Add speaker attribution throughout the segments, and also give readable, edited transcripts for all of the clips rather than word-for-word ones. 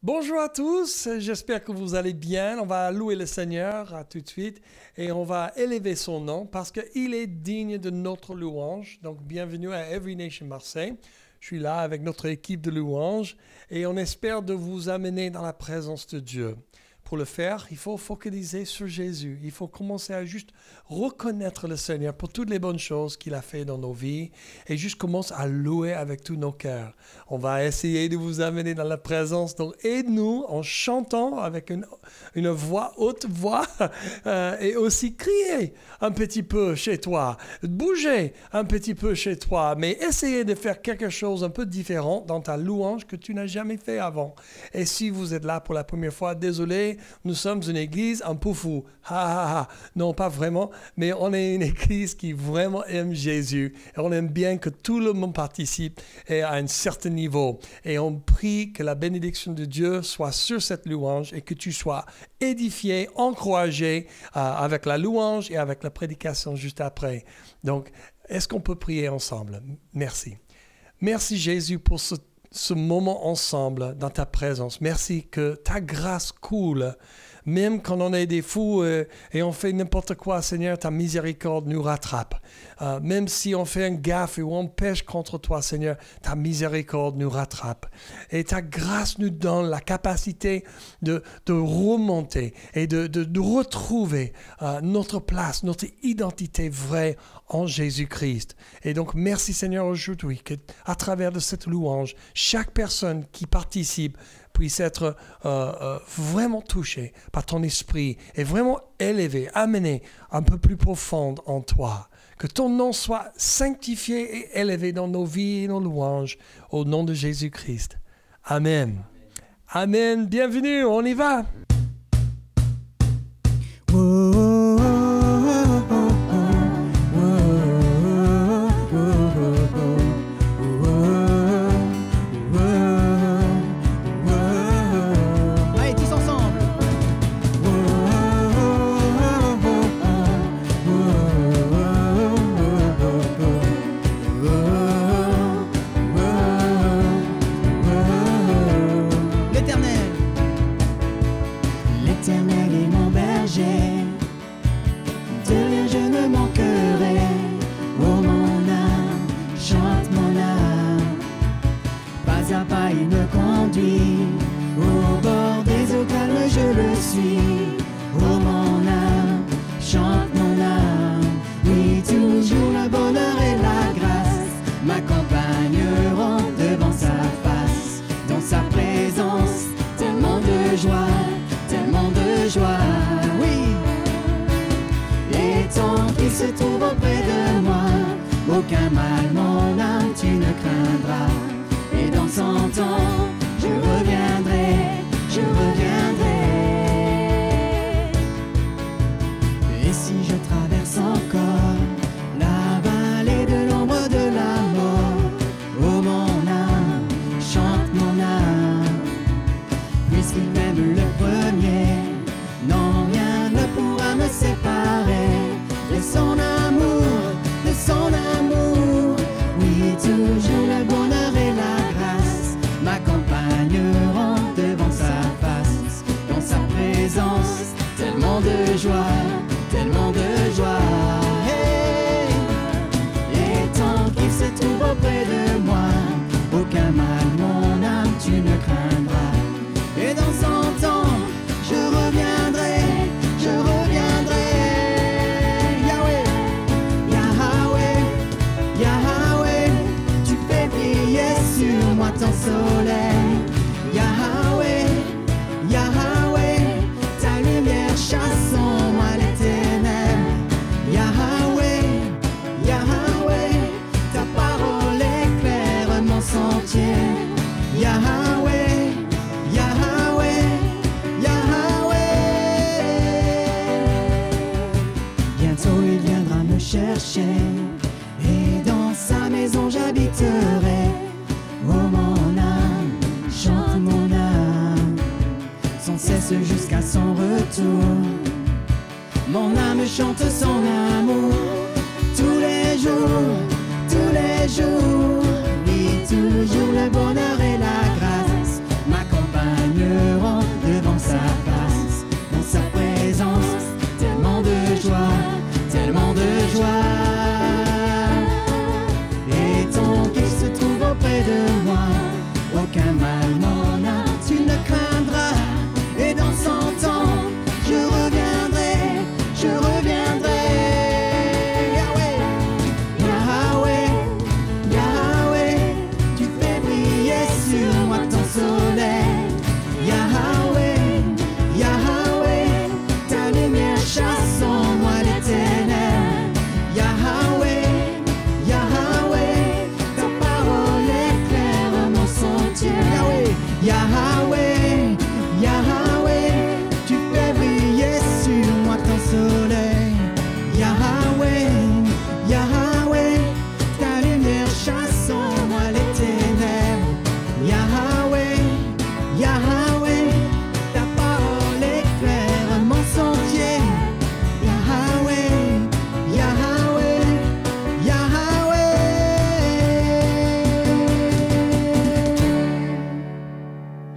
Speaker 1: Bonjour à tous, j'espère que vous allez bien. On va louer le Seigneur tout de suite et on va élever son nom parce qu'il est digne de notre louange. Donc bienvenue à Every Nation Marseille. Je suis là avec notre équipe de louange et on espère de vous amener dans la présence de Dieu. Pour le faire, il faut focaliser sur Jésus. Il faut commencer à juste reconnaître le Seigneur pour toutes les bonnes choses qu'il a fait dans nos vies et juste commencer à louer avec tous nos cœurs. On va essayer de vous amener dans la présence. Donc, aide-nous en chantant avec une voix, haute voix et aussi crier un petit peu chez toi. Bouger un petit peu chez toi, mais essayer de faire quelque chose un peu différent dans ta louange que tu n'as jamais fait avant. Et si vous êtes là pour la première fois, désolé, nous sommes une église un peu fou. Non, pas vraiment, mais on est une église qui vraiment aime Jésus. Et on aime bien que tout le monde participe et à un certain niveau. Et on prie que la bénédiction de Dieu soit sur cette louange et que tu sois édifié, encouragé avec la louange et avec la prédication juste après. Donc, est-ce qu'on peut prier ensemble? Merci. Merci Jésus pour ce moment ensemble dans ta présence. Merci que ta grâce coule. Même quand on est des fous et on fait n'importe quoi, Seigneur, ta miséricorde nous rattrape. Même si on fait un gaffe ou on pêche contre toi, Seigneur, ta miséricorde nous rattrape. Et ta grâce nous donne la capacité de remonter et de retrouver notre place, notre identité vraie en Jésus-Christ. Et donc, merci Seigneur aujourd'hui qu'à travers de cette louange, chaque personne qui participe puisse être vraiment touché par ton esprit et vraiment élevé, amené un peu plus profond en toi. Que ton nom soit sanctifié et élevé dans nos vies et nos louanges au nom de Jésus-Christ. Amen. Amen. Bienvenue, on y va.
Speaker 2: Au bord des eaux calmes je le suis. Oh mon âme, chante mon âme. Oui, toujours le bonheur et la grâce m'accompagneront devant sa face. Dans sa présence, tellement de joie, tellement de joie. Oui, et tant qu'il se trouve auprès de moi, aucun mal m'en chanterai. Oh mon âme, chante mon âme, sans cesse jusqu'à son retour. Mon âme chante son amour tous les jours, tous les jours. Oui, toujours le bonheur et la grâce m'accompagneront devant sa face, dans sa présence, tellement de joie, tellement de joie. Et tant qu'il se trouve auprès de moi, aucun mal mon âme tu ne craindras. Et dans 100 ans, je reviendrai, je reviendrai. Yahweh, Yahweh, Yahweh, tu fais briller sur moi ton soleil. Yahweh, Yahweh, ta lumière chasse en moi les ténèbres. Yahweh, Yahweh, ta parole éclaire mon sentier. Yahweh, Yahweh, tu fais briller sur moi ton soleil. Yahweh, Yahweh, ta lumière chasse en moi les ténèbres. Yahweh, Yahweh, ta parole éclaire mon sentier. Yahweh, Yahweh, Yahweh.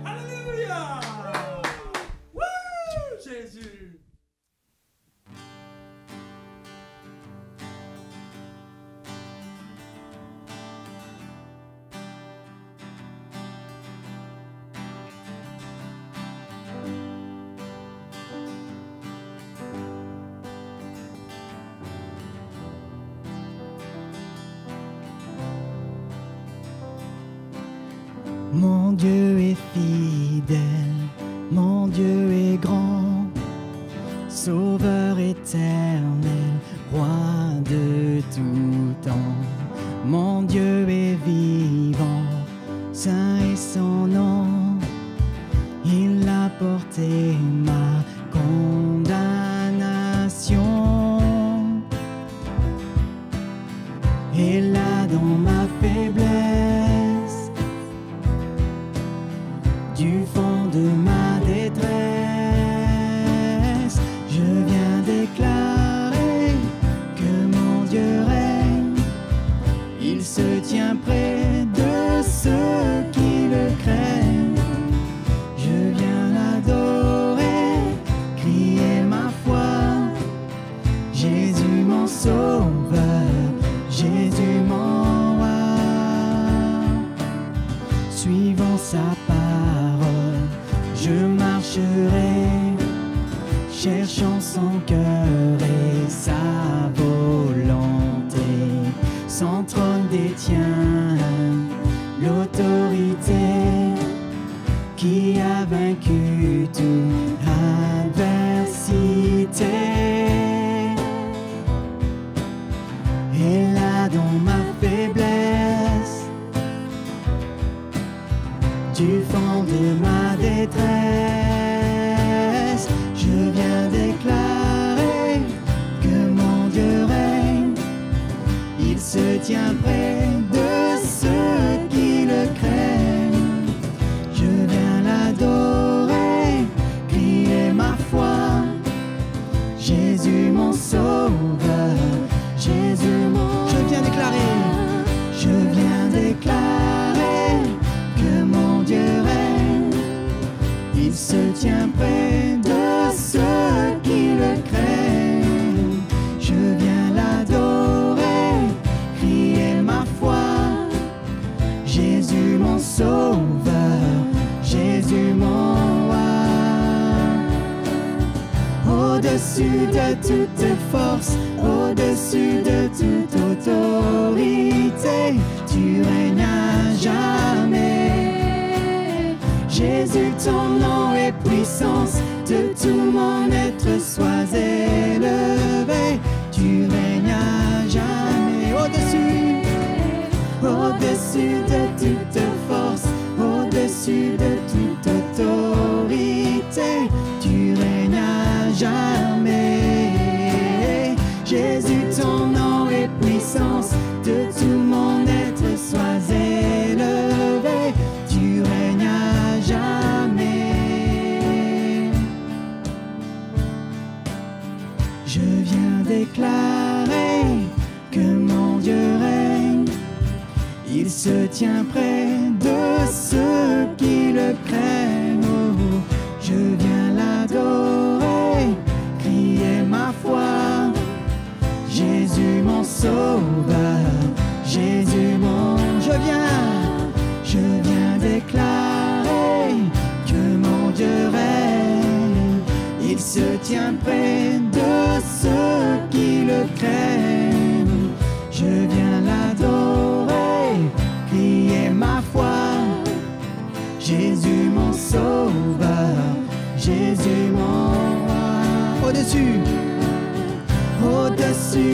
Speaker 1: Alléluia! Wouh, Jésus!
Speaker 2: Mon Dieu est fidèle, mon Dieu est grand, Sauveur éternel, Roi de tout temps. Mon Dieu est vivant, saint est son nom, il a porté ma condamnation. Et là dans ma faiblesse, du fond de ma détresse, je viens déclarer que mon Dieu règne. Il se tient près de ceux qui le craignent. Je viens l'adorer, crier ma foi. Jésus mon sauveur, Jésus mon roi. Suivant sa parole, je marcherai, cherchant son cœur et sa volonté. Son trône détient l'autorité qui a vaincu toute adversité. Et là dans ma faiblesse, du fond de ma détresse, je viens déclarer que mon Dieu règne. Il se tient près de ceux qui le craignent. Je viens l'adorer, crier ma foi. Jésus mon sauveur, Jésus mon... Je viens déclarer que mon Dieu règne. Il se tient près de ceux qui le craignent. Je viens l'adorer, crier ma foi. Jésus mon sauveur, Jésus mon roi. Au-dessus de toute force, au-dessus de toute autorité, tu règnes à jamais. Jésus, ton nom est puissance, de tout mon être sois élevé. Tu règnes à jamais. Au-dessus de toute force, au-dessus de toute autorité, tu règnes à jamais. Jésus, ton nom est puissance, de tout mon être sois Il se tient près de ceux qui le craignent. Oh, je viens l'adorer, crier ma foi. Jésus mon sauveur, Jésus mon... Je viens déclarer que mon Dieu règne. Il se tient près de ceux qui le craignent. Je viens l'adorer, crier ma foi. Jésus mon sauveur, Jésus mon roi. Au-dessus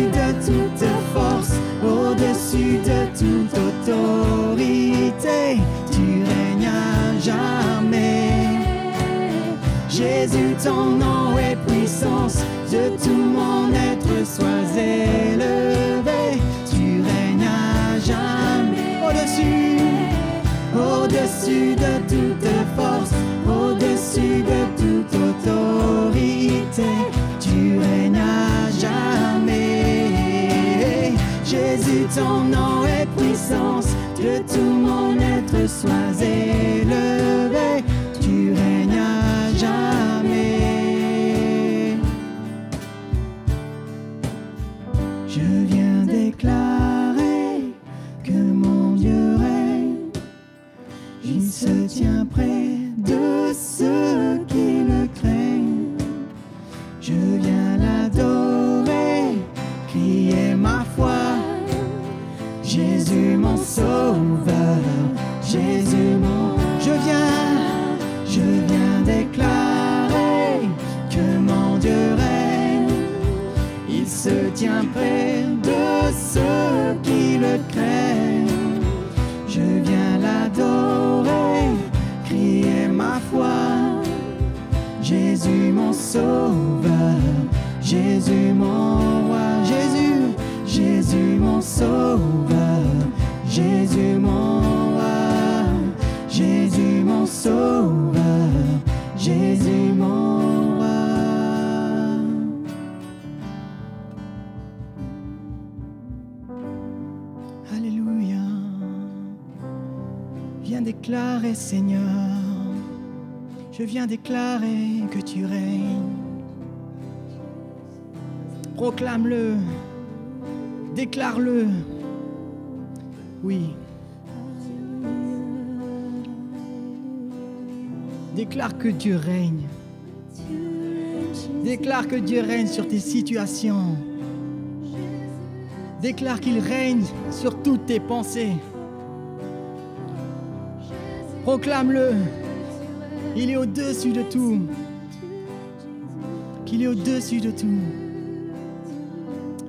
Speaker 2: de toute force, au-dessus de toute autorité, tu règnes à jamais. Jésus, ton nom est puissance, de tout mon être sois élevé. Tu règnes à jamais. Au-dessus de toute force, au-dessus de toute autorité, tu règnes à jamais. Jésus, ton nom est puissance, de tout mon être sois élevé. Tu règnes à jamais. Je viens déclarer que mon Dieu règne. Il se tient près de ceux qui le craignent. Je viens l'adorer, crier ma foi. Jésus mon sauveur, Jésus mon... Je viens déclarer que mon Dieu règne. Il se tient près de ceux qui le craignent. Je viens l'adorer, crier ma foi. Jésus mon sauveur, Jésus mon roi. Jésus mon sauveur, Jésus mon roi. Jésus mon sauveur, Jésus mon roi. Alléluia. Viens déclarer, Seigneur, je viens déclarer que tu règnes. Proclame-le, déclare-le. Oui. Déclare que Dieu règne. Déclare que Dieu règne sur tes situations. Déclare qu'il règne sur toutes tes pensées. Proclame-le. Il est au-dessus de tout. Qu'il est au-dessus de tout.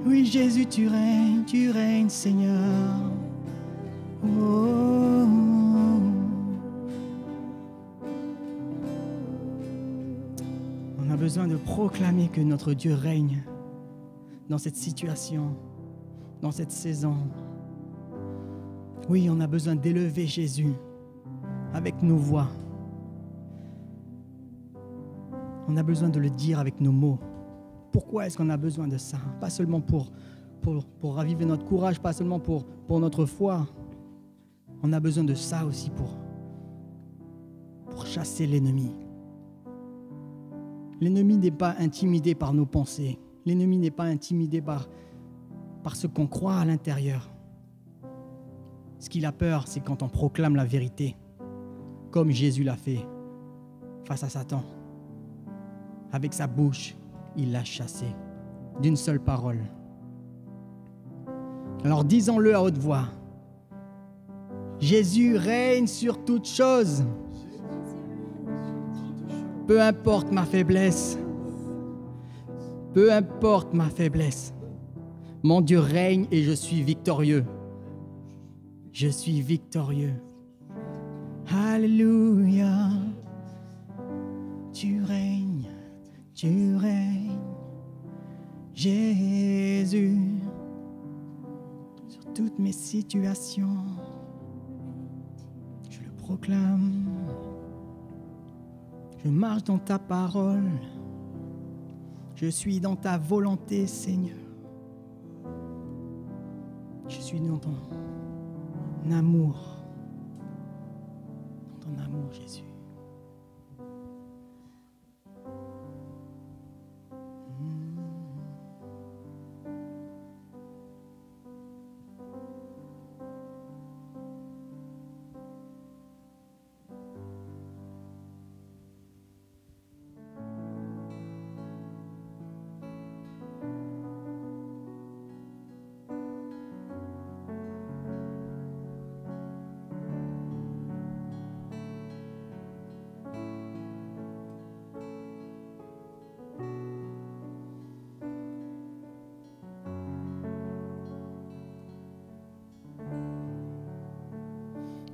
Speaker 2: Oui, Jésus, tu règnes, Seigneur. Oh. On a besoin de proclamer que notre Dieu règne dans cette situation, dans cette saison. Oui, on a besoin d'élever Jésus avec nos voix. On a besoin de le dire avec nos mots. Pourquoi est-ce qu'on a besoin de ça? Pas seulement pour raviver notre courage, pas seulement pour notre foi. On a besoin de ça aussi pour chasser l'ennemi. L'ennemi n'est pas intimidé par nos pensées. L'ennemi n'est pas intimidé par ce qu'on croit à l'intérieur. Ce qu'il a peur, c'est quand on proclame la vérité, comme Jésus l'a fait face à Satan. Avec sa bouche, il l'a chassé d'une seule parole. Alors disons-le à haute voix. Jésus règne sur toutes choses. Peu importe ma faiblesse. Peu importe ma faiblesse. Mon Dieu règne et je suis victorieux. Je suis victorieux. Alléluia. Tu règnes, Jésus, sur toutes mes situations. Je le proclame. Je marche dans ta parole. Je suis dans ta volonté, Seigneur. Je suis dans amour, dans ton amour, Jésus.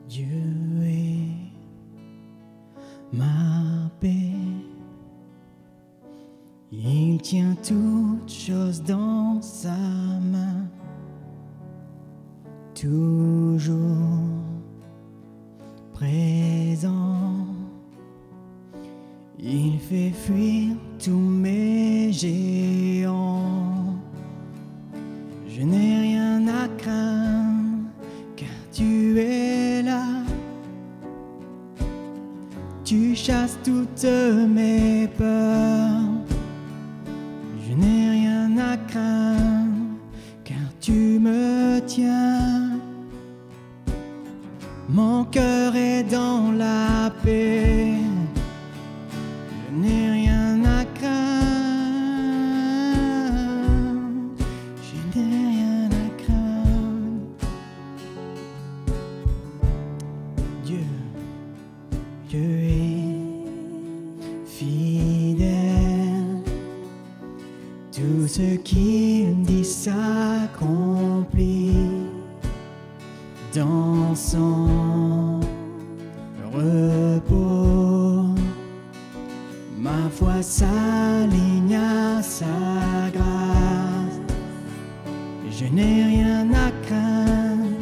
Speaker 2: Dieu est ma paix, il tient toutes choses dans sa main, toujours présent, il fait fuir tous mes géants, je n'ai rien à craindre car tu es là. Tu chasses toutes mes peurs. Je n'ai rien à craindre car tu me tiens. Mon cœur est dans la paix. Je n'ai rien à craindre. Je n'ai rien à craindre. Dieu est fidèle, tout ce qu'il dit s'accomplit dans son repos. Ma foi s'aligne à sa grâce, je n'ai rien à craindre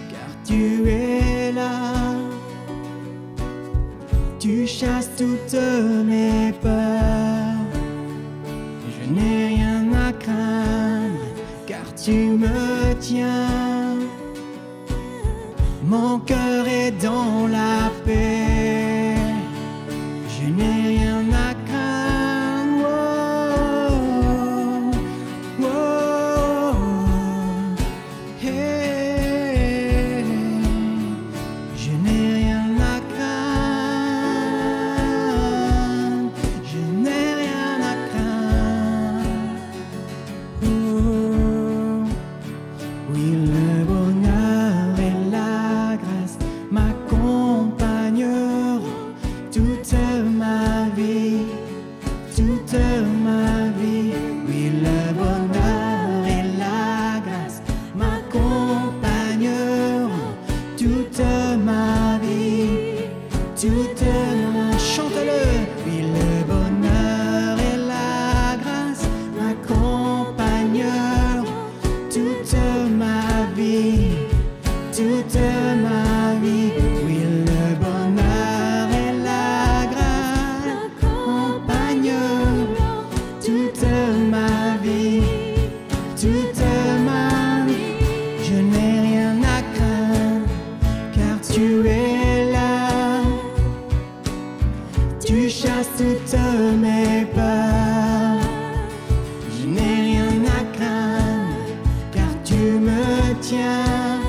Speaker 2: car tu es là. Tu chasses toutes mes peurs. Je n'ai rien à craindre car tu me tiens. Mon cœur est dans la paix. Je n'ai rien à craindre. Oh, oh, oh. Hey. Je n'ai rien à craindre. Je n'ai rien à craindre. Oh, oui, le bonheur et la grâce m'accompagneront toute ma vie, toute ma vie. Oui, le bonheur et la grâce m'accompagneront toute ma vie, toute ma... Chante-le! Oui, le bonheur et la grâce m'accompagneront toute ma vie, toute ma vie. Oui, le bonheur et la grâce m'accompagneront toute ma vie, toute ma vie. Je n'ai rien à craindre car tu es là. Tu chasses toutes mes peurs. Je n'ai rien à craindre car tu me tiens.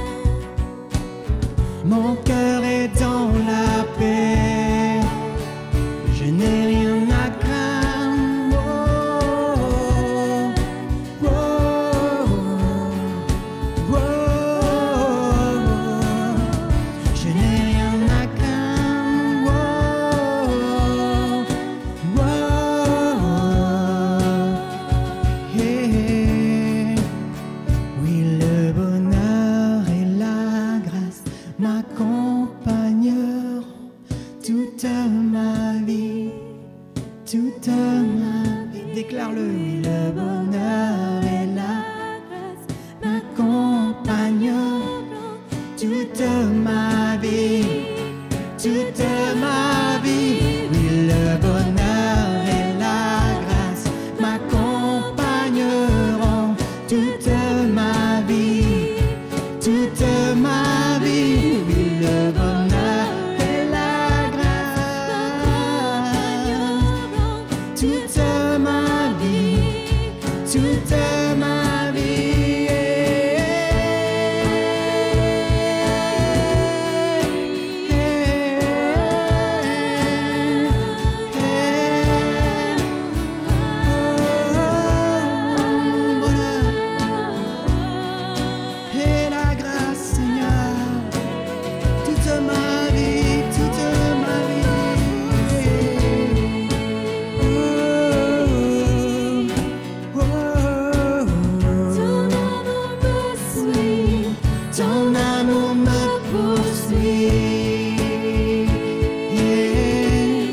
Speaker 2: Mon cœur est dans la paix. Je n'ai rien à craindre. Oh, oh, oh, oh. Je n'ai rien à craindre. Oh, oh, oh. Hey. Oui, le bonheur et la grâce m'accompagneront toute ma vie, toute ma vie. Déclare-le. Oui, le bonheur et la grâce m'accompagneront toute ma vie, toute ma vie. Oui, le bonheur et la grâce m'accompagneront toute ma vie, toute ma vie. amour me poursuit. Yeah.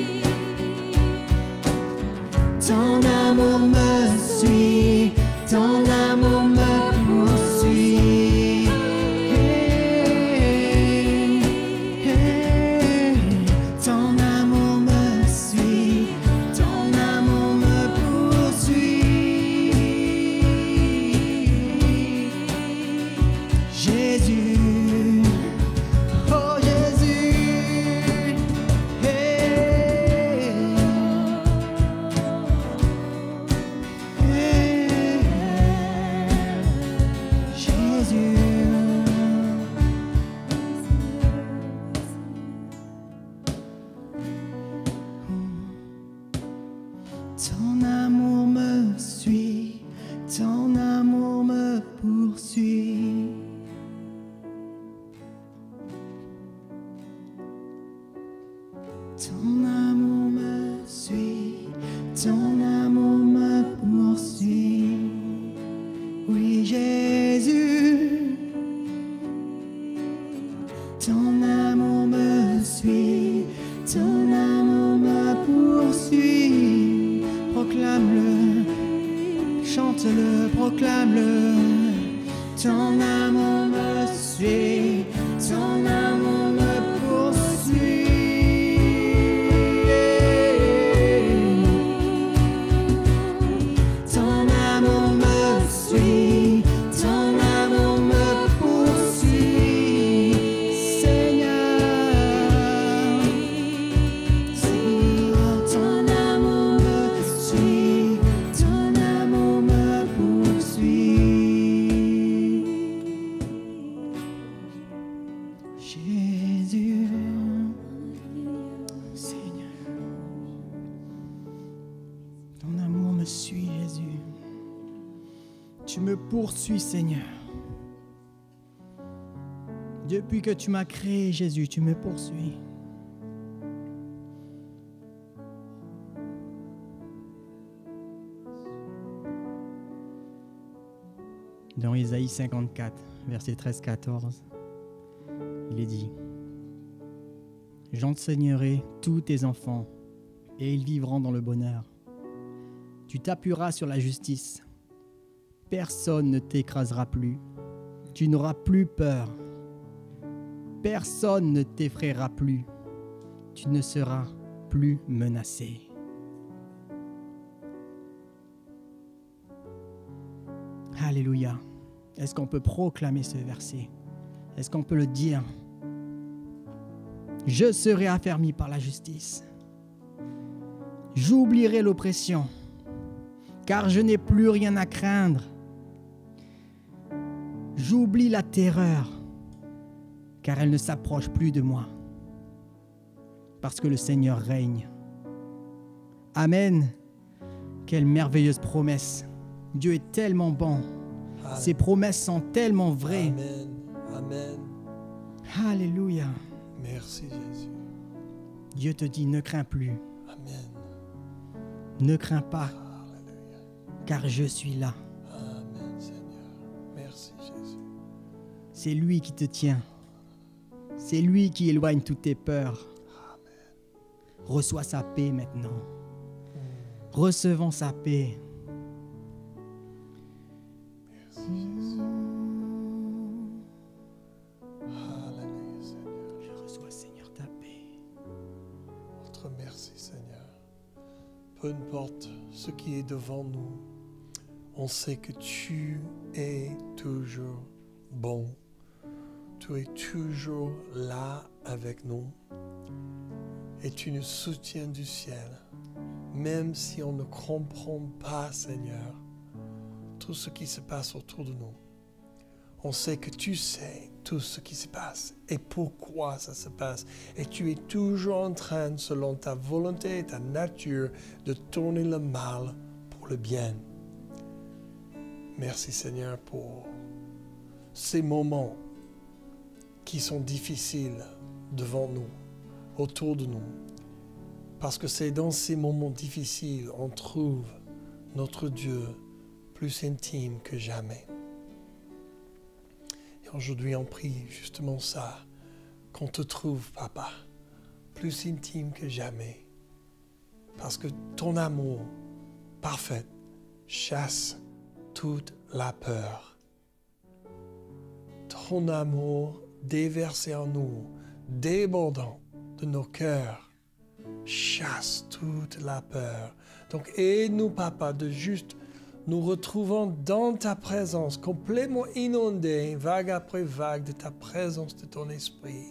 Speaker 2: Ton amour me suit, ton amour me poursuit. Hey, hey. Ton amour me suit, ton amour me poursuit. Jésus, oh Jésus, hey, hey, Jésus. Ton amour me suit, ton amour me poursuit. Ton amour me suit, ton amour me poursuit. Oui, Jésus, ton amour me suit, ton amour me poursuit. Proclame-le, chante-le, proclame-le. Ton amour me suit, ton amour me poursuit. Ton amour me suit, ton amour me poursuit. Seigneur, Seigneur, ton amour me suit, ton amour me poursuit. Jésus, Seigneur, ton amour me suit, Jésus. Tu me poursuis, Seigneur. Depuis que tu m'as créé, Jésus, tu me poursuis. Dans Isaïe 54, verset 13-14, il est dit: J'enseignerai tous tes enfants, et ils vivront dans le bonheur. Tu t'appuieras sur la justice. Personne ne t'écrasera plus. Tu n'auras plus peur. Personne ne t'effraiera plus. Tu ne seras plus menacé. Alléluia. Est-ce qu'on peut proclamer ce verset? Est-ce qu'on peut le dire? Je serai affermi par la justice. J'oublierai l'oppression, car je n'ai plus rien à craindre. J'oublie la terreur, car elle ne s'approche plus de moi, parce que le Seigneur règne. Amen. Quelle merveilleuse promesse. Dieu est tellement bon. Ses promesses sont tellement vraies.
Speaker 1: Amen. Amen.
Speaker 2: Alléluia.
Speaker 1: Merci Jésus.
Speaker 2: Dieu te dit, ne crains plus.
Speaker 1: Amen.
Speaker 2: Ne crains pas,
Speaker 1: Alléluia.
Speaker 2: car je suis là.
Speaker 1: Amen Seigneur. Merci Jésus.
Speaker 2: C'est lui qui te tient. C'est lui qui éloigne toutes tes peurs. Reçois sa paix maintenant. Recevons sa paix.
Speaker 1: Merci Jésus. Alléluia Seigneur.
Speaker 2: Je reçois, Seigneur, ta paix.
Speaker 1: Notre merci Seigneur. Peu importe ce qui est devant nous, on sait que tu es toujours bon. Tu es toujours là avec nous. Et tu nous soutiens du ciel. Même si on ne comprend pas, Seigneur, tout ce qui se passe autour de nous. On sait que tu sais tout ce qui se passe et pourquoi ça se passe. Et tu es toujours en train, selon ta volonté et ta nature, de tourner le mal pour le bien. Merci Seigneur pour ces moments qui sont difficiles devant nous, autour de nous. Parce que c'est dans ces moments difficiles qu'on trouve notre Dieu plus intime que jamais. Et Aujourd'hui, on prie justement ça, qu'on te trouve, Papa, plus intime que jamais. Parce que ton amour parfait chasse toute la peur. Ton amour déversé en nous, débordant de nos cœurs, chasse toute la peur. Donc aide-nous, Papa, de juste nous retrouvons dans ta présence, complètement inondés, vague après vague de ta présence, de ton esprit.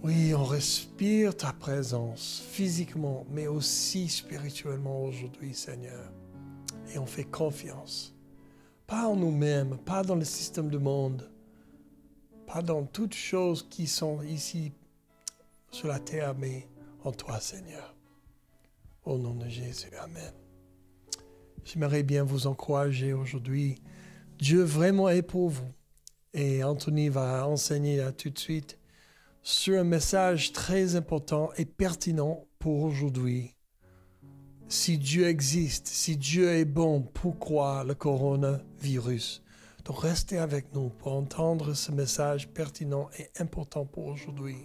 Speaker 1: Oui, on respire ta présence physiquement, mais aussi spirituellement aujourd'hui, Seigneur. Et on fait confiance. Pas en nous-mêmes, pas dans le système du monde, pas dans toutes choses qui sont ici sur la terre, mais en toi, Seigneur. Au nom de Jésus, Amen. J'aimerais bien vous encourager aujourd'hui. Dieu vraiment est pour vous. Et Anthony va enseigner là tout de suite sur un message très important et pertinent pour aujourd'hui. Si Dieu existe, si Dieu est bon, pourquoi le coronavirus? Donc restez avec nous pour entendre ce message pertinent et important pour aujourd'hui.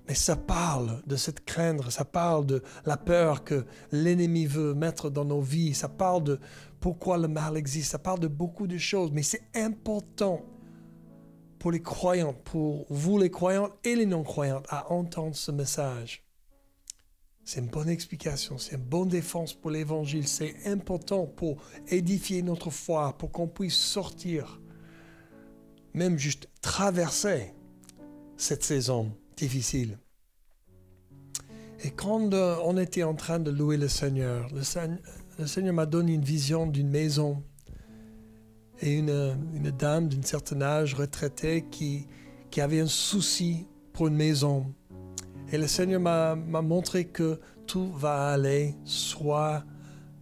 Speaker 1: Mais ça parle de cette crainte, ça parle de la peur que l'ennemi veut mettre dans nos vies, ça parle de pourquoi le mal existe, ça parle de beaucoup de choses, mais c'est important pour les croyants, pour vous les croyants et les non-croyants à entendre ce message. C'est une bonne explication, c'est une bonne défense pour l'évangile, c'est important pour édifier notre foi, pour qu'on puisse sortir, même juste traverser cette saison difficile. Et quand on était en train de louer le Seigneur m'a donné une vision d'une maison et une dame d'un certain âge retraitée qui avait un souci pour une maison. Et le Seigneur m'a montré que tout va aller soit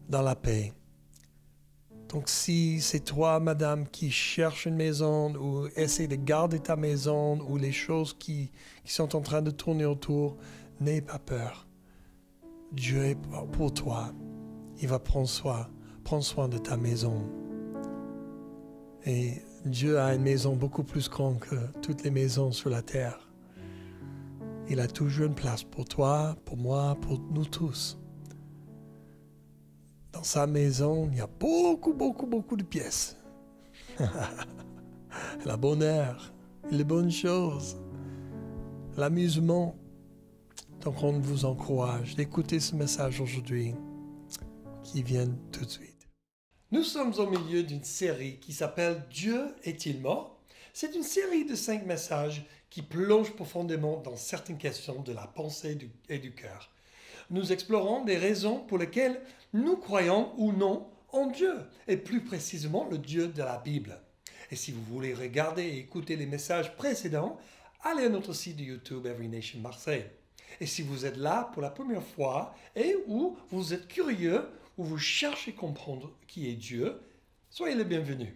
Speaker 1: dans la paix. Donc si c'est toi, madame, qui cherche une maison ou essaie de garder ta maison ou les choses qui sont en train de tourner autour, n'aie pas peur. Dieu est pour toi. Il va prendre soin de ta maison. Et Dieu a une maison beaucoup plus grande que toutes les maisons sur la terre. Il a toujours une place pour toi, pour moi, pour nous tous. Dans sa maison, il y a beaucoup de pièces. La bonne air, les bonnes choses, l'amusement. Donc on vous encourage d'écouter ce message aujourd'hui qui vient tout de suite. Nous sommes au milieu d'une série qui s'appelle « Dieu est-il mort ?» C'est une série de 5 messages qui plongent profondément dans certaines questions de la pensée et du cœur. Nous explorons des raisons pour lesquelles nous croyons ou non en Dieu, et plus précisément le Dieu de la Bible. Et si vous voulez regarder et écouter les messages précédents, allez à notre site de YouTube Every Nation Marseille. Et si vous êtes là pour la première fois et ou vous êtes curieux ou vous cherchez à comprendre qui est Dieu, soyez les bienvenus.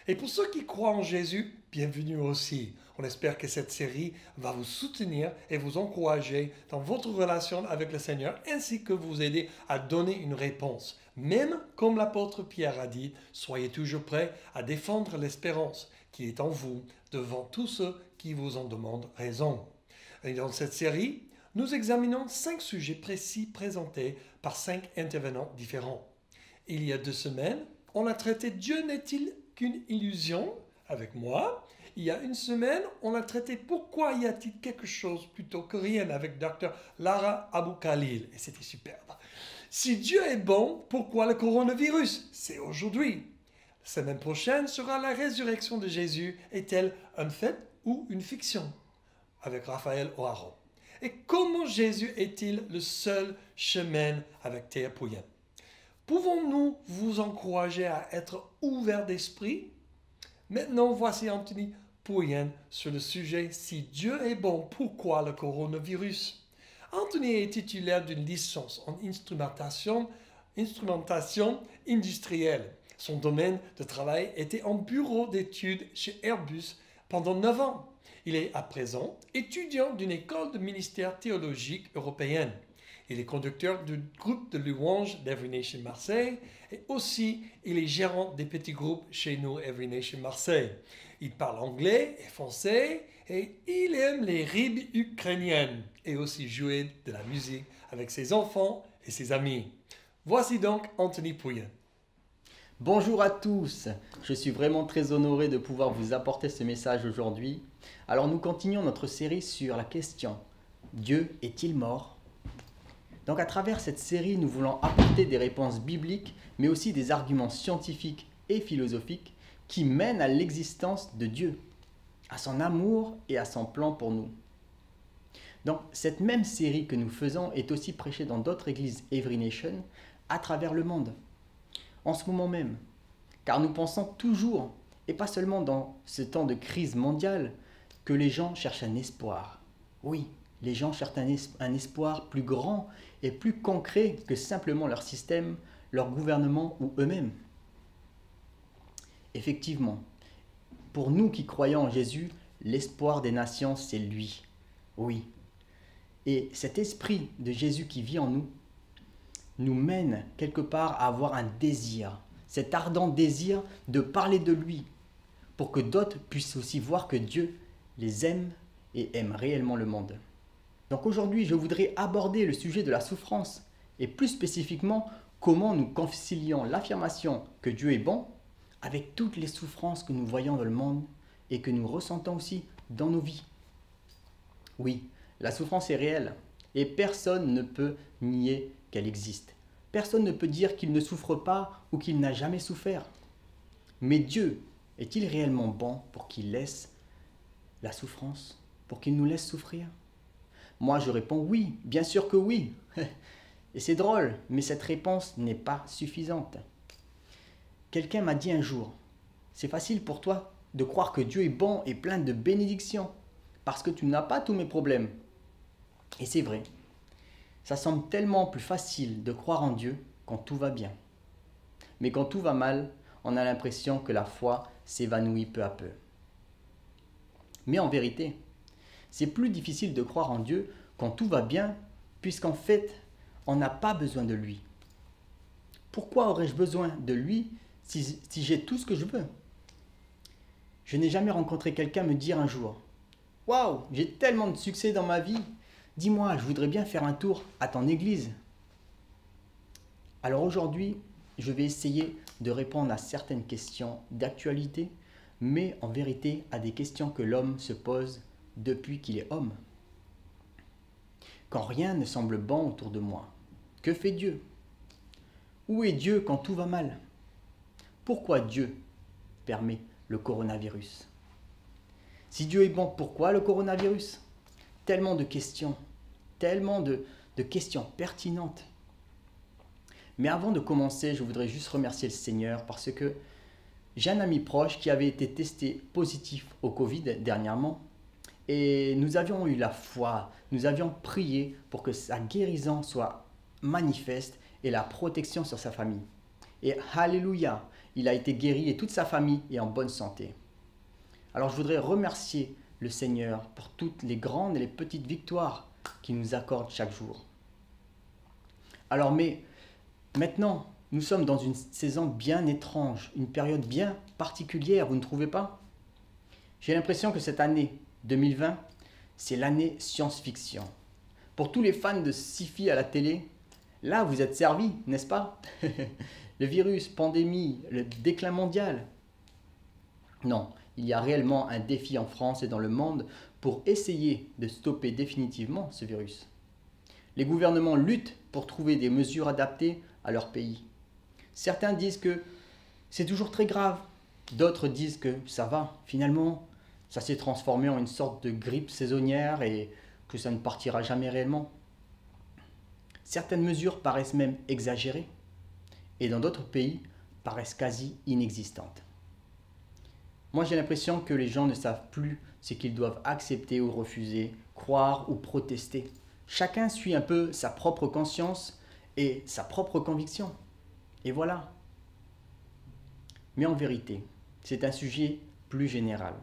Speaker 1: Et pour ceux qui croient en Jésus, bienvenue aussi. On espère que cette série va vous soutenir et vous encourager dans votre relation avec le Seigneur ainsi que vous aider à donner une réponse. Même comme l'apôtre Pierre a dit, soyez toujours prêts à défendre l'espérance qui est en vous devant tous ceux qui vous en demandent raison. Et dans cette série, nous examinons 5 sujets précis présentés par 5 intervenants différents. Il y a 2 semaines, on a traité « Dieu n'est-il qu'une illusion ?» avec moi. Il y a 1 semaine, on a traité « Pourquoi y a-t-il quelque chose plutôt que rien ?» avec Dr. Lara Abou-Khalil. Et c'était superbe. Si Dieu est bon, pourquoi le coronavirus? C'est aujourd'hui. La semaine prochaine sera la résurrection de Jésus. Est-elle un fait ou une fiction? Avec Raphaël O'Haron. Et comment Jésus est-il le seul chemin avec Théa Pouyen? Pouvons-nous vous encourager à être ouverts d'esprit? Maintenant, voici Anthony Pouyen sur le sujet « Si Dieu est bon, pourquoi le coronavirus ?» Anthony est titulaire d'une licence en instrumentation industrielle. Son domaine de travail était en bureau d'études chez Airbus pendant 9 ans. Il est à présent étudiant d'une école de ministère théologique européenne. Il est conducteur du groupe de louanges d'Every Nation Marseille et aussi il est gérant des petits groupes chez nous Every Nation Marseille. Il parle anglais et français et il aime les ribs ukrainiennes et aussi jouer de la musique avec ses enfants et ses amis. Voici donc Anthony Pouyen.
Speaker 3: Bonjour à tous, je suis vraiment très honoré de pouvoir vous apporter ce message aujourd'hui. Alors nous continuons notre série sur la question « Dieu est-il mort ?» Donc à travers cette série, nous voulons apporter des réponses bibliques, mais aussi des arguments scientifiques et philosophiques qui mènent à l'existence de Dieu, à son amour et à son plan pour nous. Donc cette même série que nous faisons est aussi prêchée dans d'autres églises Every Nation à travers le monde. En ce moment même, car nous pensons toujours, et pas seulement dans ce temps de crise mondiale, que les gens cherchent un espoir. Oui, les gens cherchent un espoir plus grand et plus concret que simplement leur système, leur gouvernement ou eux-mêmes. Effectivement, pour nous qui croyons en Jésus, l'espoir des nations, c'est lui. Oui. Et cet esprit de Jésus qui vit en nous, nous mène quelque part à avoir un désir, cet ardent désir de parler de lui, pour que d'autres puissent aussi voir que Dieu les aime et aime réellement le monde. Donc aujourd'hui, je voudrais aborder le sujet de la souffrance, et plus spécifiquement, comment nous concilions l'affirmation que Dieu est bon avec toutes les souffrances que nous voyons dans le monde et que nous ressentons aussi dans nos vies. Oui, la souffrance est réelle, et personne ne peut nier qu'elle existe. Personne ne peut dire qu'il ne souffre pas ou qu'il n'a jamais souffert. Mais Dieu est-il réellement bon pour qu'il laisse la souffrance, pour qu'il nous laisse souffrir? Moi je réponds oui, bien sûr que oui. Et c'est drôle, mais cette réponse n'est pas suffisante. Quelqu'un m'a dit un jour, c'est facile pour toi de croire que Dieu est bon et plein de bénédictions, parce que tu n'as pas tous mes problèmes. Et c'est vrai. Ça semble tellement plus facile de croire en Dieu quand tout va bien. Mais quand tout va mal, on a l'impression que la foi s'évanouit peu à peu. Mais en vérité, c'est plus difficile de croire en Dieu quand tout va bien, puisqu'en fait, on n'a pas besoin de lui. Pourquoi aurais-je besoin de lui si j'ai tout ce que je veux? Je n'ai jamais rencontré quelqu'un me dire un jour « Waouh, j'ai tellement de succès dans ma vie !» Dis-moi, je voudrais bien faire un tour à ton église. Alors aujourd'hui, je vais essayer de répondre à certaines questions d'actualité, mais en vérité à des questions que l'homme se pose depuis qu'il est homme. Quand rien ne semble bon autour de moi, que fait Dieu? Où est Dieu quand tout va mal? Pourquoi Dieu permet le coronavirus? Si Dieu est bon, pourquoi le coronavirus? Tellement de questions pertinentes. Mais avant de commencer, je voudrais juste remercier le Seigneur parce que j'ai un ami proche qui avait été testé positif au Covid dernièrement et nous avions eu la foi, nous avions prié pour que sa guérison soit manifeste et la protection sur sa famille. Et alléluia, il a été guéri et toute sa famille est en bonne santé. Alors je voudrais remercier le Seigneur pour toutes les grandes et les petites victoires qu'il nous accorde chaque jour. Alors, mais maintenant, nous sommes dans une saison bien étrange, une période bien particulière, vous ne trouvez pas? J'ai l'impression que cette année 2020, c'est l'année science-fiction. Pour tous les fans de sci-fi à la télé, là vous êtes servis, n'est-ce pas? Le virus, pandémie, le déclin mondial. Non. Il y a réellement un défi en France et dans le monde pour essayer de stopper définitivement ce virus. Les gouvernements luttent pour trouver des mesures adaptées à leur pays. Certains disent que c'est toujours très grave, d'autres disent que ça va. Finalement, ça s'est transformé en une sorte de grippe saisonnière et que ça ne partira jamais réellement. Certaines mesures paraissent même exagérées et dans d'autres pays paraissent quasi inexistantes. Moi, j'ai l'impression que les gens ne savent plus ce qu'ils doivent accepter ou refuser, croire ou protester. Chacun suit un peu sa propre conscience et sa propre conviction. Et voilà. Mais en vérité, c'est un sujet plus général.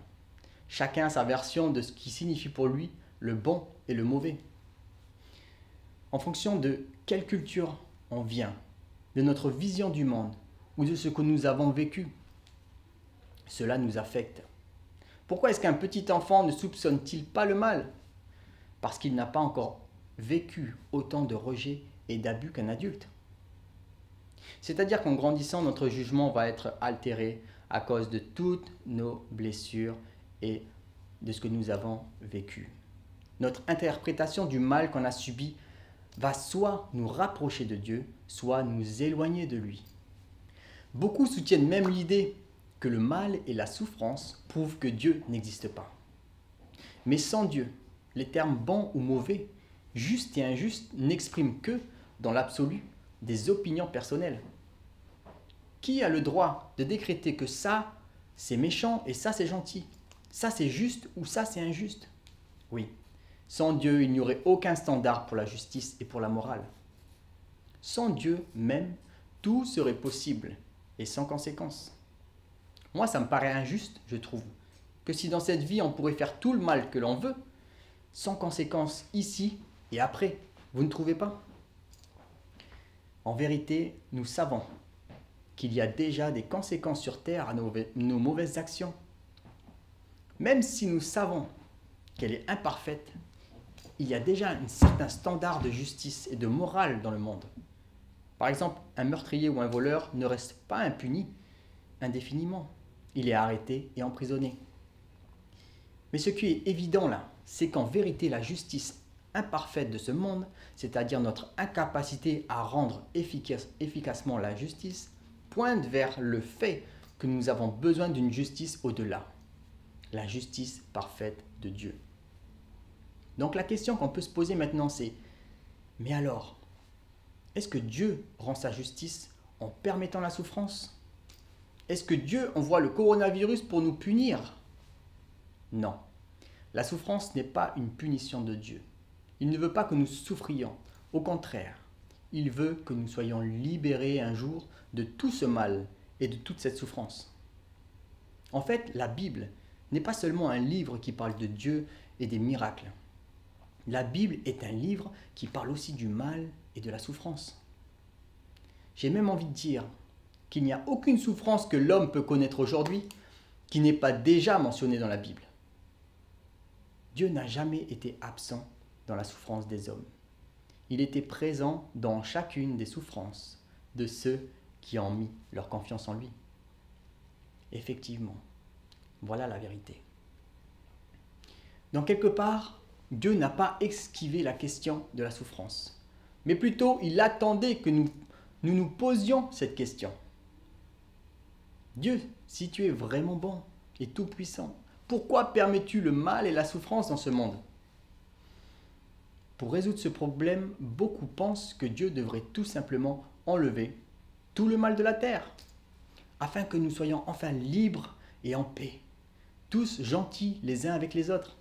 Speaker 3: Chacun a sa version de ce qui signifie pour lui le bon et le mauvais. En en fonction de quelle culture on vient, de notre vision du monde ou de ce que nous avons vécu. Cela nous affecte. Pourquoi est-ce qu'un petit enfant ne soupçonne-t-il pas le mal? Parce qu'il n'a pas encore vécu autant de rejet et d'abus qu'un adulte. C'est-à-dire qu'en grandissant, notre jugement va être altéré à cause de toutes nos blessures et de ce que nous avons vécu. Notre interprétation du mal qu'on a subi va soit nous rapprocher de Dieu, soit nous éloigner de lui. Beaucoup soutiennent même l'idée que le mal et la souffrance prouvent que Dieu n'existe pas. Mais sans Dieu, les termes bon ou mauvais, juste et injuste n'expriment que, dans l'absolu, des opinions personnelles. Qui a le droit de décréter que ça, c'est méchant et ça, c'est gentil? Ça, c'est juste ou ça, c'est injuste? Oui, sans Dieu, il n'y aurait aucun standard pour la justice et pour la morale. Sans Dieu même, tout serait possible et sans conséquence. Moi, ça me paraît injuste, je trouve, que si dans cette vie, on pourrait faire tout le mal que l'on veut, sans conséquence ici et après, vous ne trouvez pas? En vérité, nous savons qu'il y a déjà des conséquences sur terre à nos mauvaises actions. Même si nous savons qu'elle est imparfaite, il y a déjà un certain standard de justice et de morale dans le monde. Par exemple, un meurtrier ou un voleur ne reste pas impuni indéfiniment. Il est arrêté et emprisonné. Mais ce qui est évident là, c'est qu'en vérité, la justice imparfaite de ce monde, c'est-à-dire notre incapacité à rendre efficacement la justice, pointe vers le fait que nous avons besoin d'une justice au-delà, la justice parfaite de Dieu. Donc la question qu'on peut se poser maintenant, c'est « Mais alors, est-ce que Dieu rend sa justice en permettant la souffrance? Est-ce que Dieu envoie le coronavirus pour nous punir? » Non, la souffrance n'est pas une punition de Dieu. Il ne veut pas que nous souffrions. Au contraire, il veut que nous soyons libérés un jour de tout ce mal et de toute cette souffrance. En fait, la Bible n'est pas seulement un livre qui parle de Dieu et des miracles. La Bible est un livre qui parle aussi du mal et de la souffrance. J'ai même envie de dire qu'il n'y a aucune souffrance que l'homme peut connaître aujourd'hui qui n'est pas déjà mentionnée dans la Bible. Dieu n'a jamais été absent dans la souffrance des hommes. Il était présent dans chacune des souffrances de ceux qui ont mis leur confiance en lui. Effectivement, voilà la vérité. Donc quelque part, Dieu n'a pas esquivé la question de la souffrance, mais plutôt il attendait que nous posions cette question. Dieu, si tu es vraiment bon et tout-puissant, pourquoi permets-tu le mal et la souffrance dans ce monde? Pour résoudre ce problème, beaucoup pensent que Dieu devrait tout simplement enlever tout le mal de la terre, afin que nous soyons enfin libres et en paix, tous gentils les uns avec les autres.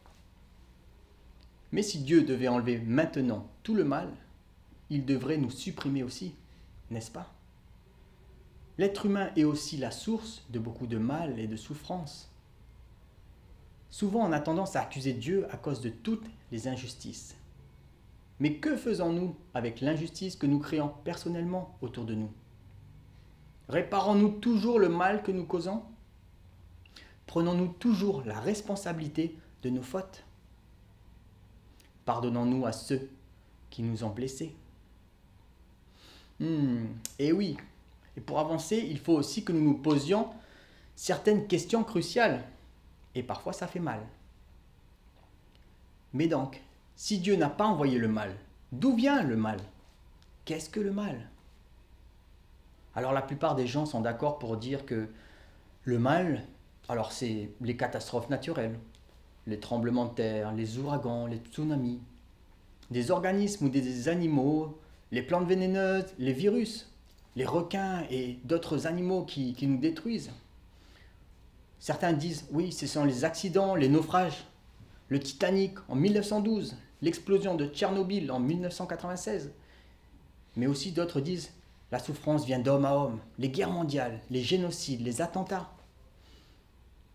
Speaker 3: Mais si Dieu devait enlever maintenant tout le mal, il devrait nous supprimer aussi, n'est-ce pas? L'être humain est aussi la source de beaucoup de mal et de souffrance. Souvent, on a tendance à accuser Dieu à cause de toutes les injustices. Mais que faisons-nous avec l'injustice que nous créons personnellement autour de nous? Réparons-nous toujours le mal que nous causons? Prenons-nous toujours la responsabilité de nos fautes? Pardonnons-nous à ceux qui nous ont blessés? Et oui, et pour avancer, il faut aussi que nous nous posions certaines questions cruciales. Et parfois, ça fait mal. Mais donc, si Dieu n'a pas envoyé le mal, d'où vient le mal? Qu'est-ce que le mal? Alors la plupart des gens sont d'accord pour dire que le mal, alors c'est les catastrophes naturelles, les tremblements de terre, les ouragans, les tsunamis, des organismes ou des animaux, les plantes vénéneuses, les virus, les requins et d'autres animaux qui nous détruisent. Certains disent, oui, ce sont les accidents, les naufrages, le Titanic en 1912, l'explosion de Tchernobyl en 1996. Mais aussi d'autres disent, la souffrance vient d'homme à homme, les guerres mondiales, les génocides, les attentats.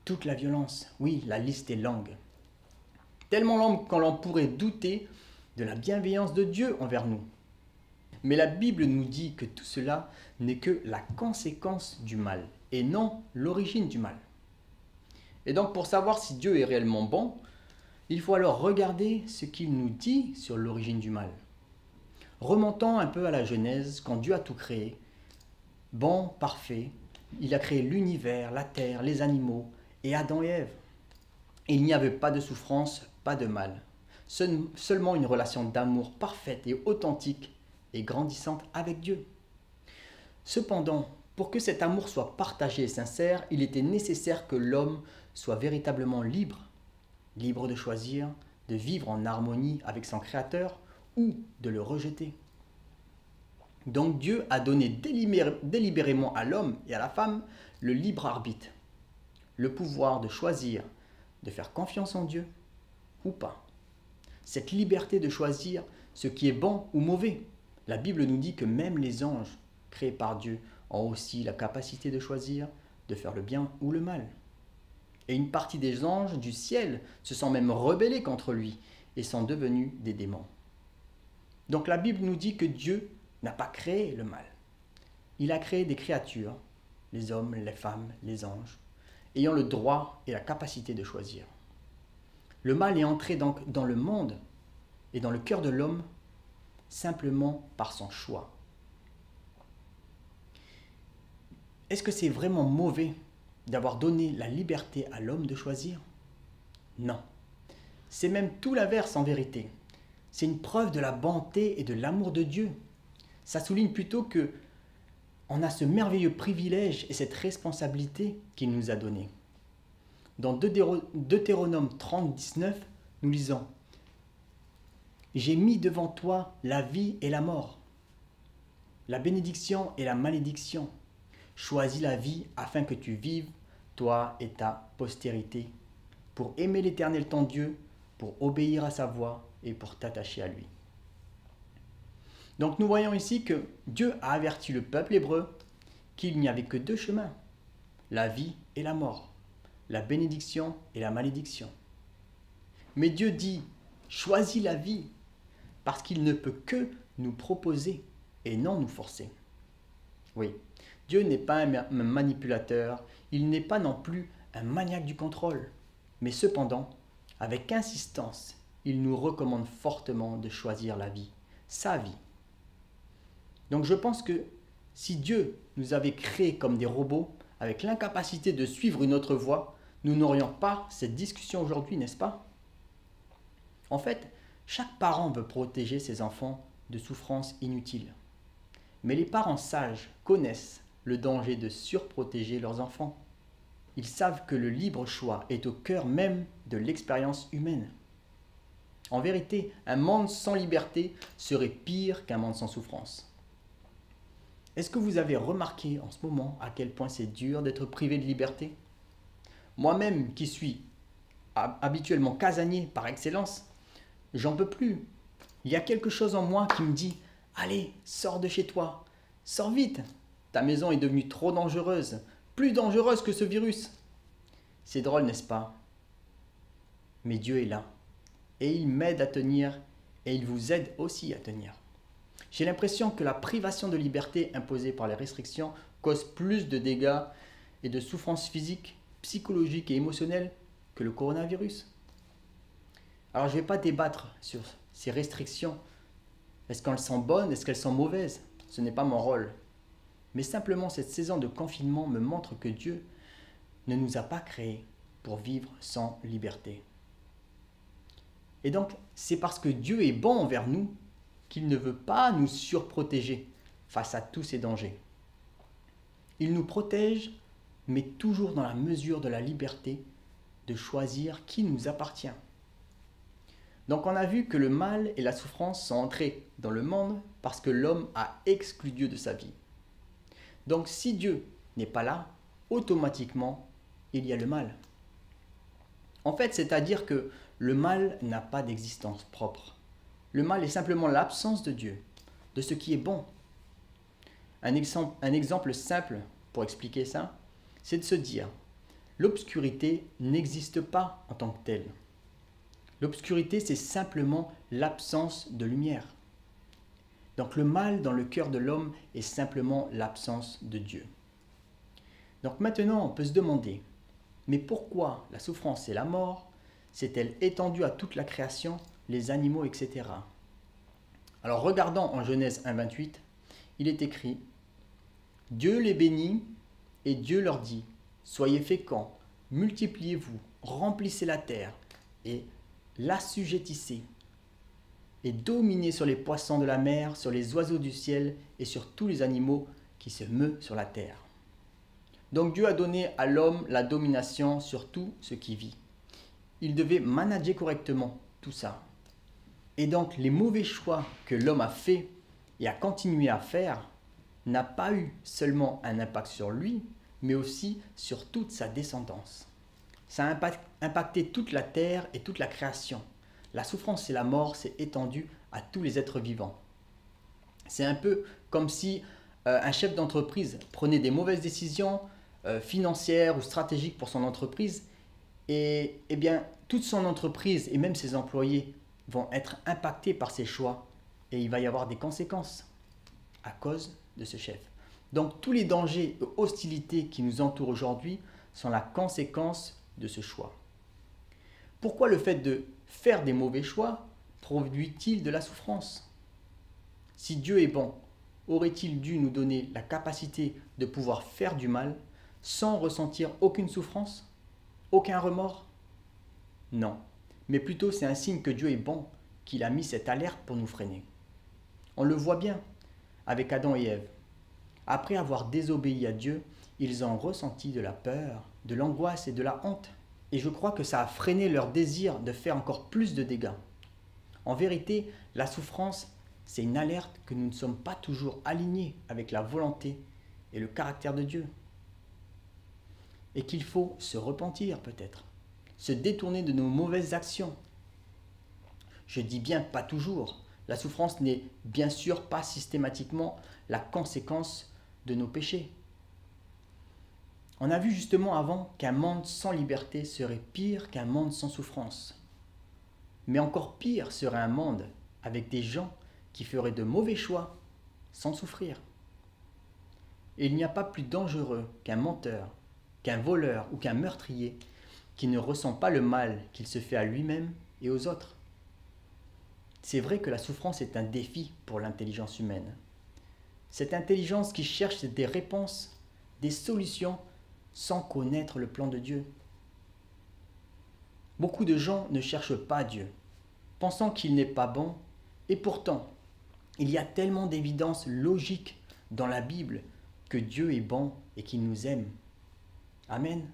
Speaker 3: Toute la violence, oui, la liste est longue. Tellement longue qu'on l'on pourrait douter de la bienveillance de Dieu envers nous. Mais la Bible nous dit que tout cela n'est que la conséquence du mal et non l'origine du mal. Et donc pour savoir si Dieu est réellement bon, il faut alors regarder ce qu'il nous dit sur l'origine du mal. Remontons un peu à la Genèse, quand Dieu a tout créé, bon, parfait, il a créé l'univers, la terre, les animaux et Adam et Ève. Il n'y avait pas de souffrance, pas de mal, seulement une relation d'amour parfaite et authentique et grandissante avec Dieu. Cependant, pour que cet amour soit partagé et sincère, il était nécessaire que l'homme soit véritablement libre, libre de choisir, de vivre en harmonie avec son Créateur ou de le rejeter. Donc Dieu a donné délibérément à l'homme et à la femme le libre arbitre, le pouvoir de choisir, de faire confiance en Dieu ou pas. Cette liberté de choisir ce qui est bon ou mauvais. La Bible nous dit que même les anges créés par Dieu ont aussi la capacité de choisir, de faire le bien ou le mal. Et une partie des anges du ciel se sont même rebellés contre lui et sont devenus des démons. Donc la Bible nous dit que Dieu n'a pas créé le mal. Il a créé des créatures, les hommes, les femmes, les anges, ayant le droit et la capacité de choisir. Le mal est entré donc dans le monde et dans le cœur de l'homme simplement par son choix. Est-ce que c'est vraiment mauvais d'avoir donné la liberté à l'homme de choisir? Non. C'est même tout l'inverse en vérité. C'est une preuve de la bonté et de l'amour de Dieu. Ça souligne plutôt que on a ce merveilleux privilège et cette responsabilité qu'il nous a donnée. Dans Deutéronome 30, 19, nous lisons « J'ai mis devant toi la vie et la mort, la bénédiction et la malédiction. Choisis la vie afin que tu vives, toi et ta postérité, pour aimer l'Éternel ton Dieu, pour obéir à sa voix et pour t'attacher à lui. » Donc nous voyons ici que Dieu a averti le peuple hébreu qu'il n'y avait que deux chemins, la vie et la mort, la bénédiction et la malédiction. Mais Dieu dit, choisis la vie, parce qu'il ne peut que nous proposer et non nous forcer. Oui, Dieu n'est pas un manipulateur, il n'est pas non plus un maniaque du contrôle, mais cependant, avec insistance, il nous recommande fortement de choisir la vie, sa vie. Donc je pense que si Dieu nous avait créés comme des robots, avec l'incapacité de suivre une autre voie, nous n'aurions pas cette discussion aujourd'hui, n'est-ce pas? En fait, chaque parent veut protéger ses enfants de souffrances inutiles. Mais les parents sages connaissent le danger de surprotéger leurs enfants. Ils savent que le libre choix est au cœur même de l'expérience humaine. En vérité, un monde sans liberté serait pire qu'un monde sans souffrance. Est-ce que vous avez remarqué en ce moment à quel point c'est dur d'être privé de liberté? Moi-même, qui suis habituellement casanier par excellence, j'en peux plus. Il y a quelque chose en moi qui me dit « Allez, sors de chez toi, sors vite, ta maison est devenue trop dangereuse, plus dangereuse que ce virus. » C'est drôle, n'est-ce pas? Mais Dieu est là, et il m'aide à tenir, et il vous aide aussi à tenir. J'ai l'impression que la privation de liberté imposée par les restrictions cause plus de dégâts et de souffrances physiques, psychologiques et émotionnelles que le coronavirus. Alors je ne vais pas débattre sur ces restrictions. Est-ce qu'elles sont bonnes? Est-ce qu'elles sont mauvaises? Ce n'est pas mon rôle. Mais simplement cette saison de confinement me montre que Dieu ne nous a pas créés pour vivre sans liberté. Et donc c'est parce que Dieu est bon envers nous qu'il ne veut pas nous surprotéger face à tous ces dangers. Il nous protège, mais toujours dans la mesure de la liberté de choisir qui nous appartient. Donc on a vu que le mal et la souffrance sont entrés dans le monde parce que l'homme a exclu Dieu de sa vie. Donc si Dieu n'est pas là, automatiquement, il y a le mal. En fait, c'est-à-dire que le mal n'a pas d'existence propre. Le mal est simplement l'absence de Dieu, de ce qui est bon. Un exemple simple pour expliquer ça, c'est de se dire, l'obscurité n'existe pas en tant que telle. L'obscurité, c'est simplement l'absence de lumière. Donc le mal dans le cœur de l'homme est simplement l'absence de Dieu. Donc maintenant, on peut se demander, mais pourquoi la souffrance et la mort s'est-elle étendue à toute la création, les animaux, etc. Alors regardons en Genèse 1,28, il est écrit « Dieu les bénit et Dieu leur dit, soyez féconds, multipliez-vous, remplissez la terre et l'assujettissez et dominez sur les poissons de la mer, sur les oiseaux du ciel et sur tous les animaux qui se meuvent sur la terre. » Donc Dieu a donné à l'homme la domination sur tout ce qui vit. Il devait manager correctement tout ça. Et donc les mauvais choix que l'homme a fait et a continué à faire n'a pas eu seulement un impact sur lui, mais aussi sur toute sa descendance. Ça a impacté toute la terre et toute la création. La souffrance et la mort s'est étendue à tous les êtres vivants. C'est un peu comme si un chef d'entreprise prenait des mauvaises décisions financières ou stratégiques pour son entreprise et bien toute son entreprise et même ses employés vont être impactés par ses choix et il va y avoir des conséquences à cause de ce chef. Donc tous les dangers et hostilités qui nous entourent aujourd'hui sont la conséquence de ce choix. Pourquoi le fait de faire des mauvais choix produit-il de la souffrance? Si Dieu est bon, aurait-il dû nous donner la capacité de pouvoir faire du mal sans ressentir aucune souffrance, aucun remords? Non, mais plutôt c'est un signe que Dieu est bon, qu'il a mis cette alerte pour nous freiner. On le voit bien avec Adam et Ève. Après avoir désobéi à Dieu, ils ont ressenti de la peur, de l'angoisse et de la honte. Et je crois que ça a freiné leur désir de faire encore plus de dégâts. En vérité, la souffrance, c'est une alerte que nous ne sommes pas toujours alignés avec la volonté et le caractère de Dieu. Et qu'il faut se repentir peut-être, se détourner de nos mauvaises actions. Je dis bien pas toujours. La souffrance n'est bien sûr pas systématiquement la conséquence de nos péchés. On a vu justement avant qu'un monde sans liberté serait pire qu'un monde sans souffrance. Mais encore pire serait un monde avec des gens qui feraient de mauvais choix sans souffrir. Et il n'y a pas plus dangereux qu'un menteur, qu'un voleur ou qu'un meurtrier qui ne ressent pas le mal qu'il se fait à lui-même et aux autres. C'est vrai que la souffrance est un défi pour l'intelligence humaine. Cette intelligence qui cherche des réponses, des solutions, sans connaître le plan de Dieu. Beaucoup de gens ne cherchent pas Dieu, pensant qu'il n'est pas bon, et pourtant, il y a tellement d'évidences logiques dans la Bible que Dieu est bon et qu'il nous aime. Amen.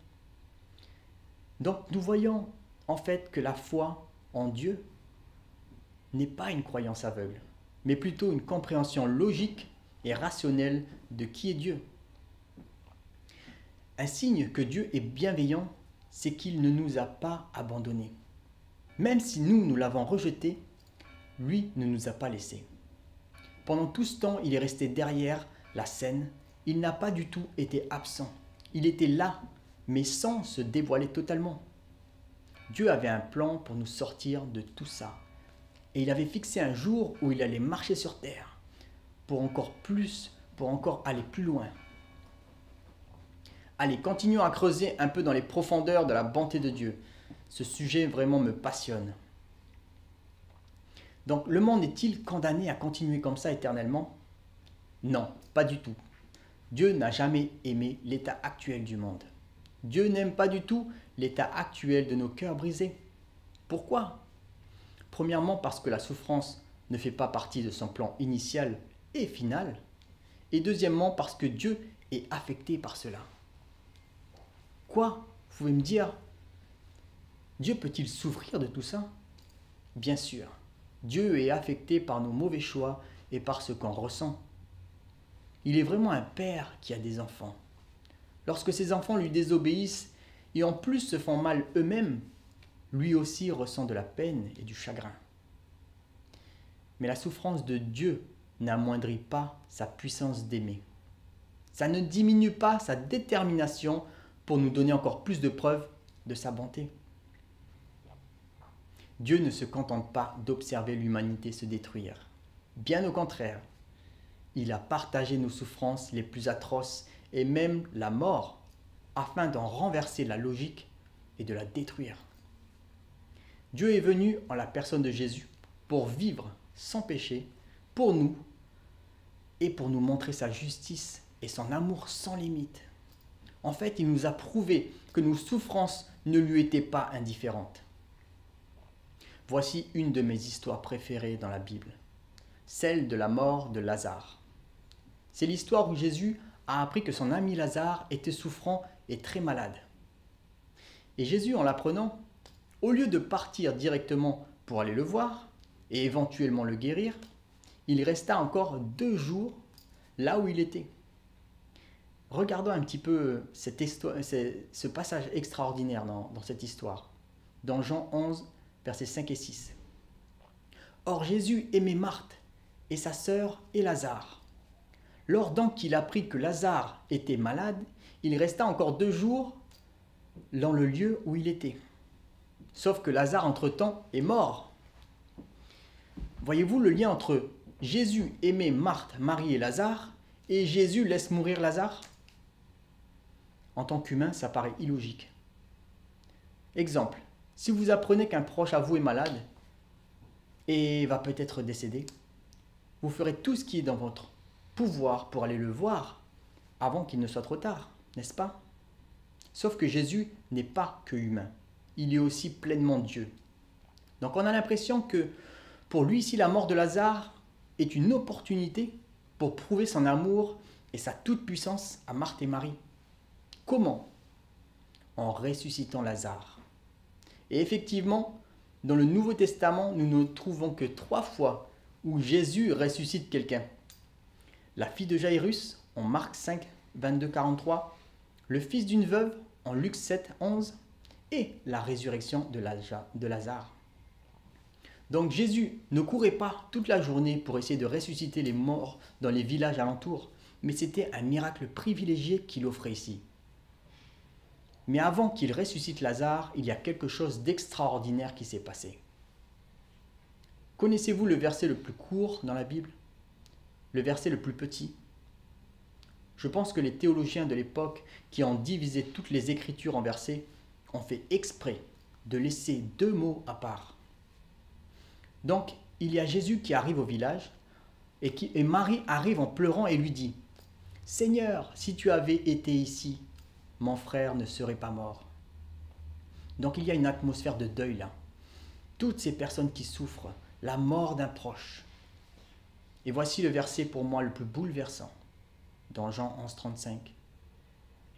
Speaker 3: Donc nous voyons en fait que la foi en Dieu n'est pas une croyance aveugle, mais plutôt une compréhension logique et rationnelle de qui est Dieu. Un signe que Dieu est bienveillant, c'est qu'il ne nous a pas abandonnés. Même si nous l'avons rejeté, lui ne nous a pas laissés. Pendant tout ce temps, il est resté derrière la scène. Il n'a pas du tout été absent. Il était là, mais sans se dévoiler totalement. Dieu avait un plan pour nous sortir de tout ça. Et il avait fixé un jour où il allait marcher sur terre, pour encore aller plus loin. Allez, continuons à creuser un peu dans les profondeurs de la bonté de Dieu. Ce sujet vraiment me passionne. Donc, le monde est-il condamné à continuer comme ça éternellement? Non, pas du tout. Dieu n'a jamais aimé l'état actuel du monde. Dieu n'aime pas du tout l'état actuel de nos cœurs brisés. Pourquoi? Premièrement, parce que la souffrance ne fait pas partie de son plan initial et final. Et deuxièmement, parce que Dieu est affecté par cela. Quoi? Vous pouvez me dire, Dieu peut-il souffrir de tout ça? Bien sûr, Dieu est affecté par nos mauvais choix et par ce qu'on ressent. Il est vraiment un père qui a des enfants. Lorsque ses enfants lui désobéissent et en plus se font mal eux-mêmes, lui aussi ressent de la peine et du chagrin. Mais la souffrance de Dieu n'amoindrit pas sa puissance d'aimer. Ça ne diminue pas sa détermination pour nous donner encore plus de preuves de sa bonté. Dieu ne se contente pas d'observer l'humanité se détruire. Bien au contraire, il a partagé nos souffrances les plus atroces et même la mort afin d'en renverser la logique et de la détruire. Dieu est venu en la personne de Jésus pour vivre sans péché pour nous et pour nous montrer sa justice et son amour sans limite. En fait, il nous a prouvé que nos souffrances ne lui étaient pas indifférentes. Voici une de mes histoires préférées dans la Bible, celle de la mort de Lazare. C'est l'histoire où Jésus a appris que son ami Lazare était souffrant et très malade. Et Jésus, en l'apprenant, au lieu de partir directement pour aller le voir et éventuellement le guérir, il resta encore 2 jours là où il était. Regardons un petit peu ce passage extraordinaire dans cette histoire, dans Jean 11, versets 5 et 6. Or Jésus aimait Marthe et sa sœur et Lazare. Lors donc qu'il apprit que Lazare était malade, il resta encore 2 jours dans le lieu où il était. Sauf que Lazare, entre-temps, est mort. Voyez-vous le lien entre Jésus aimait Marthe, Marie et Lazare, et Jésus laisse mourir Lazare? En tant qu'humain, ça paraît illogique. Exemple, si vous apprenez qu'un proche à vous est malade et va peut-être décéder, vous ferez tout ce qui est dans votre pouvoir pour aller le voir avant qu'il ne soit trop tard, n'est-ce pas? Sauf que Jésus n'est pas que humain, il est aussi pleinement Dieu. Donc on a l'impression que pour lui ici, la mort de Lazare est une opportunité pour prouver son amour et sa toute-puissance à Marthe et Marie. Comment? En ressuscitant Lazare. Et effectivement, dans le Nouveau Testament, nous ne trouvons que 3 fois où Jésus ressuscite quelqu'un. La fille de Jairus, en Marc 5, 22-43, le fils d'une veuve, en Luc 7, 11, et la résurrection de Lazare. Donc Jésus ne courait pas toute la journée pour essayer de ressusciter les morts dans les villages alentours, mais c'était un miracle privilégié qu'il offrait ici. Mais avant qu'il ressuscite Lazare, il y a quelque chose d'extraordinaire qui s'est passé. Connaissez-vous le verset le plus court dans la Bible? Le verset le plus petit? Je pense que les théologiens de l'époque qui ont divisé toutes les Écritures en versets ont fait exprès de laisser 2 mots à part. Donc, il y a Jésus qui arrive au village et Marie arrive en pleurant et lui dit « Seigneur, si tu avais été ici, mon frère ne serait pas mort. » Donc il y a une atmosphère de deuil là. Toutes ces personnes qui souffrent la mort d'un proche. Et voici le verset pour moi le plus bouleversant. Dans Jean 11, 35.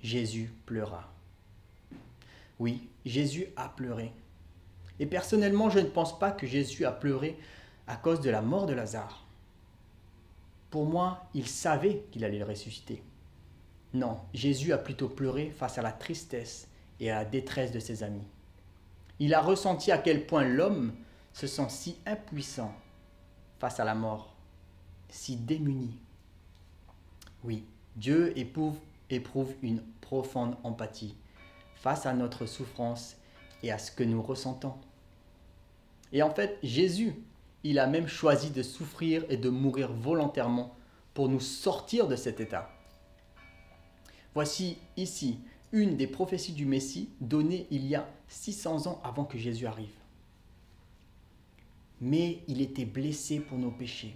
Speaker 3: Jésus pleura. Oui, Jésus a pleuré. Et personnellement, je ne pense pas que Jésus a pleuré à cause de la mort de Lazare. Pour moi, il savait qu'il allait le ressusciter. Non, Jésus a plutôt pleuré face à la tristesse et à la détresse de ses amis. Il a ressenti à quel point l'homme se sent si impuissant face à la mort, si démuni. Oui, Dieu éprouve une profonde empathie face à notre souffrance et à ce que nous ressentons. Et en fait, Jésus, il a même choisi de souffrir et de mourir volontairement pour nous sortir de cet état. Voici ici une des prophéties du Messie données il y a 600 ans avant que Jésus arrive. Mais il était blessé pour nos péchés,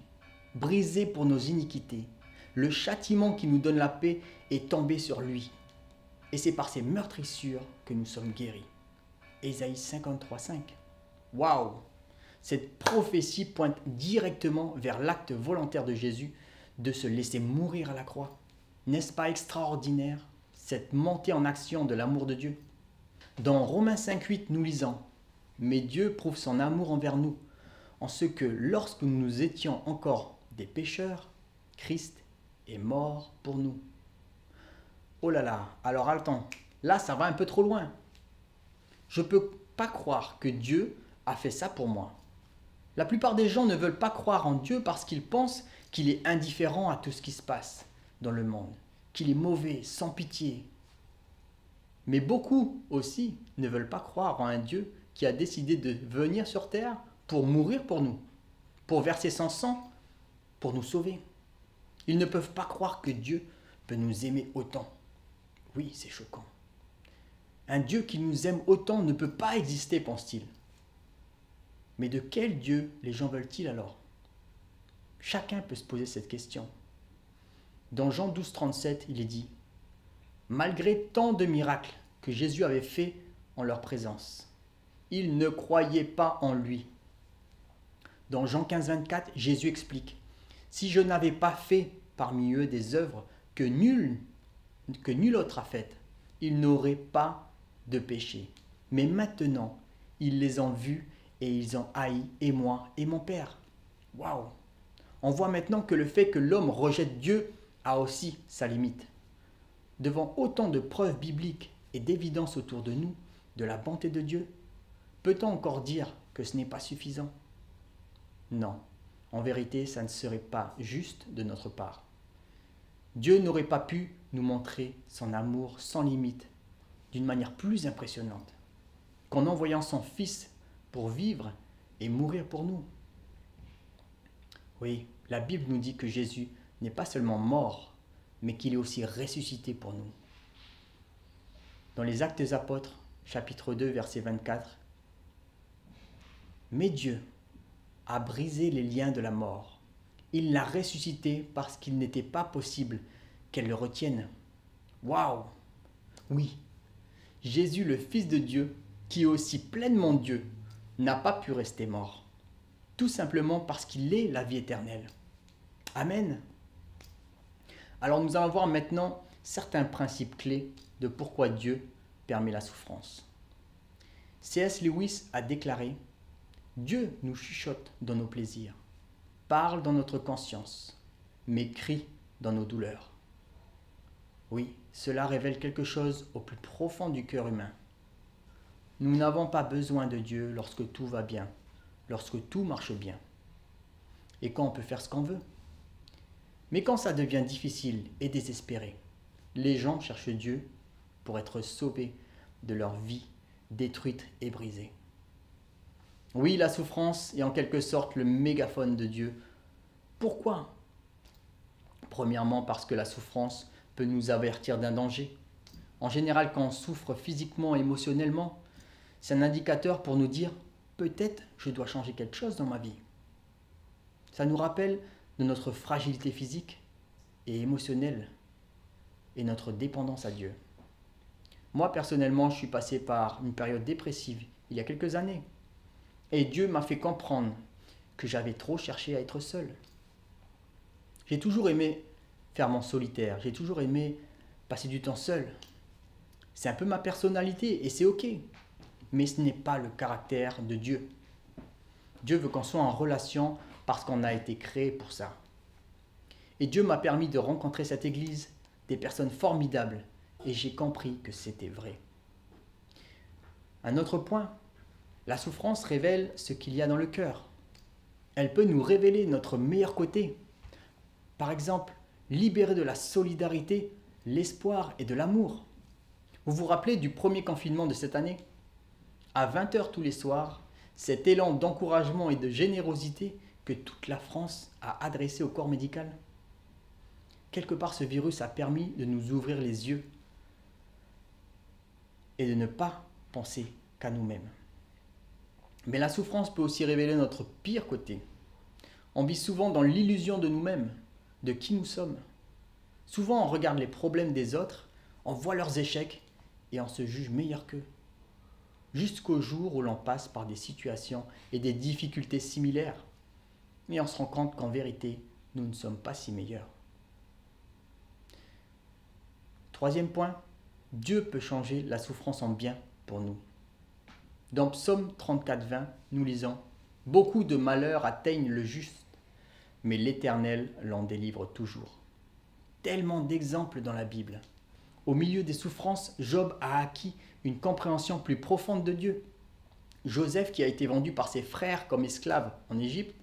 Speaker 3: brisé pour nos iniquités. Le châtiment qui nous donne la paix est tombé sur lui. Et c'est par ses meurtrissures que nous sommes guéris. Ésaïe 53, 5. Waouh! Cette prophétie pointe directement vers l'acte volontaire de Jésus de se laisser mourir à la croix. N'est-ce pas extraordinaire, cette montée en action de l'amour de Dieu? Dans Romains 5, 8, nous lisons « Mais Dieu prouve son amour envers nous, en ce que lorsque nous étions encore des pécheurs, Christ est mort pour nous. » Oh là là, alors attends, là ça va un peu trop loin. Je ne peux pas croire que Dieu a fait ça pour moi. La plupart des gens ne veulent pas croire en Dieu parce qu'ils pensent qu'il est indifférent à tout ce qui se passe dans le monde, qu'il est mauvais, sans pitié. Mais beaucoup aussi ne veulent pas croire en un Dieu qui a décidé de venir sur terre pour mourir pour nous, pour verser son sang, pour nous sauver. Ils ne peuvent pas croire que Dieu peut nous aimer autant. Oui, c'est choquant. Un Dieu qui nous aime autant ne peut pas exister, pense-t-il. Mais de quel Dieu les gens veulent-ils alors? Chacun peut se poser cette question. Dans Jean 12, 37, il est dit « Malgré tant de miracles que Jésus avait faits en leur présence, ils ne croyaient pas en lui. » Dans Jean 15, 24, Jésus explique « Si je n'avais pas fait parmi eux des œuvres que nul autre a faites, ils n'auraient pas de péché. Mais maintenant, ils les ont vus et ils ont haï, et moi et mon Père. » Waouh! On voit maintenant que le fait que l'homme rejette Dieu a aussi sa limite. Devant autant de preuves bibliques et d'évidence autour de nous de la bonté de Dieu, peut-on encore dire que ce n'est pas suffisant? Non, en vérité, ça ne serait pas juste de notre part. Dieu n'aurait pas pu nous montrer son amour sans limite d'une manière plus impressionnante qu'en envoyant son Fils pour vivre et mourir pour nous. Oui, la Bible nous dit que Jésus n'est pas seulement mort, mais qu'il est aussi ressuscité pour nous. Dans les Actes des Apôtres, chapitre 2, verset 24, « Mais Dieu a brisé les liens de la mort. Il l'a ressuscité parce qu'il n'était pas possible qu'elle le retienne. » Waouh! Oui, Jésus, le Fils de Dieu, qui est aussi pleinement Dieu, n'a pas pu rester mort. Tout simplement parce qu'il est la vie éternelle. Amen. Alors nous allons voir maintenant certains principes clés de pourquoi Dieu permet la souffrance. C.S. Lewis a déclaré « Dieu nous chuchote dans nos plaisirs, parle dans notre conscience, mais crie dans nos douleurs. » Oui, cela révèle quelque chose au plus profond du cœur humain. Nous n'avons pas besoin de Dieu lorsque tout va bien, lorsque tout marche bien, et quand on peut faire ce qu'on veut. Mais quand ça devient difficile et désespéré, les gens cherchent Dieu pour être sauvés de leur vie détruite et brisée. Oui, la souffrance est en quelque sorte le mégaphone de Dieu. Pourquoi? Premièrement, parce que la souffrance peut nous avertir d'un danger. En général, quand on souffre physiquement et émotionnellement, c'est un indicateur pour nous dire « peut-être je dois changer quelque chose dans ma vie ». Ça nous rappelle de notre fragilité physique et émotionnelle et notre dépendance à Dieu. Moi, personnellement, je suis passé par une période dépressive il y a quelques années. Et Dieu m'a fait comprendre que j'avais trop cherché à être seul. J'ai toujours aimé faire mon solitaire. J'ai toujours aimé passer du temps seul. C'est un peu ma personnalité et c'est ok. Mais ce n'est pas le caractère de Dieu. Dieu veut qu'on soit en relation parce qu'on a été créé pour ça. Et Dieu m'a permis de rencontrer cette église, des personnes formidables, et j'ai compris que c'était vrai. Un autre point, la souffrance révèle ce qu'il y a dans le cœur. Elle peut nous révéler notre meilleur côté. Par exemple, libérer de la solidarité, l'espoir et de l'amour. Vous vous rappelez du premier confinement de cette année? À 20h tous les soirs, cet élan d'encouragement et de générosité que toute la France a adressé au corps médical. Quelque part, ce virus a permis de nous ouvrir les yeux et de ne pas penser qu'à nous-mêmes. Mais la souffrance peut aussi révéler notre pire côté. On vit souvent dans l'illusion de nous-mêmes, de qui nous sommes. Souvent, on regarde les problèmes des autres, on voit leurs échecs et on se juge meilleur qu'eux. Jusqu'au jour où l'on passe par des situations et des difficultés similaires. Et on se rend compte qu'en vérité, nous ne sommes pas si meilleurs. Troisième point, Dieu peut changer la souffrance en bien pour nous. Dans Psaume 34, 20, nous lisons « Beaucoup de malheurs atteignent le juste, mais l'Éternel l'en délivre toujours. » Tellement d'exemples dans la Bible. Au milieu des souffrances, Job a acquis une compréhension plus profonde de Dieu. Joseph, qui a été vendu par ses frères comme esclave en Égypte,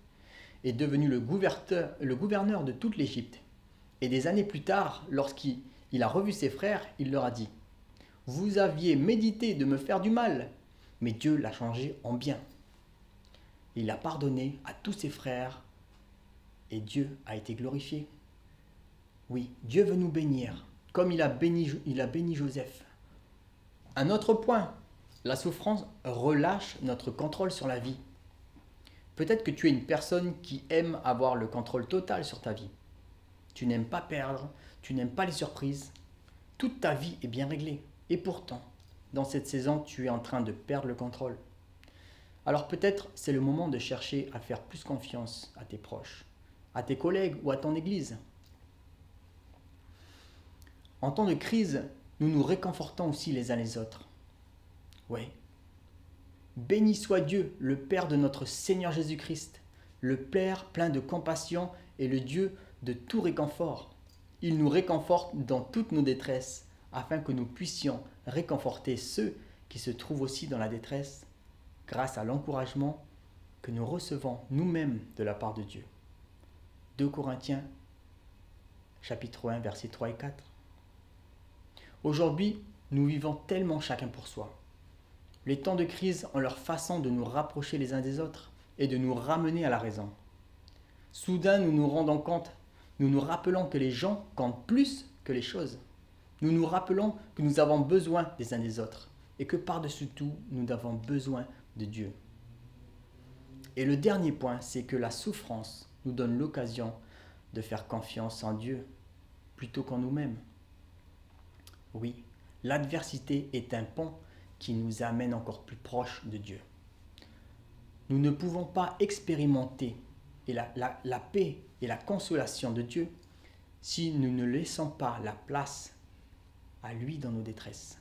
Speaker 3: est devenu le gouverneur de toute l'Égypte. Et des années plus tard, lorsqu'il a revu ses frères, il leur a dit « Vous aviez médité de me faire du mal, mais Dieu l'a changé en bien. Il a pardonné à tous ses frères et Dieu a été glorifié. Oui, Dieu veut nous bénir, comme il a béni Joseph. Un autre point, la souffrance relâche notre contrôle sur la vie. Peut-être que tu es une personne qui aime avoir le contrôle total sur ta vie. Tu n'aimes pas perdre, tu n'aimes pas les surprises. Toute ta vie est bien réglée. Et pourtant, dans cette saison, tu es en train de perdre le contrôle. Alors peut-être c'est le moment de chercher à faire plus confiance à tes proches, à tes collègues ou à ton église. En temps de crise, nous nous réconfortons aussi les uns les autres. Oui. Béni soit Dieu, le Père de notre Seigneur Jésus-Christ, le Père plein de compassion et le Dieu de tout réconfort. Il nous réconforte dans toutes nos détresses, afin que nous puissions réconforter ceux qui se trouvent aussi dans la détresse, grâce à l'encouragement que nous recevons nous-mêmes de la part de Dieu. 2 Corinthiens, chapitre 1, versets 3 et 4. Aujourd'hui, nous vivons tellement chacun pour soi. Les temps de crise ont leur façon de nous rapprocher les uns des autres et de nous ramener à la raison. Soudain, nous nous rendons compte, nous nous rappelons que les gens comptent plus que les choses. Nous nous rappelons que nous avons besoin des uns des autres et que par-dessus tout, nous avons besoin de Dieu. Et le dernier point, c'est que la souffrance nous donne l'occasion de faire confiance en Dieu plutôt qu'en nous-mêmes. Oui, l'adversité est un pont qui nous amène encore plus proche de Dieu. Nous ne pouvons pas expérimenter la paix et la consolation de Dieu si nous ne laissons pas la place à lui dans nos détresses.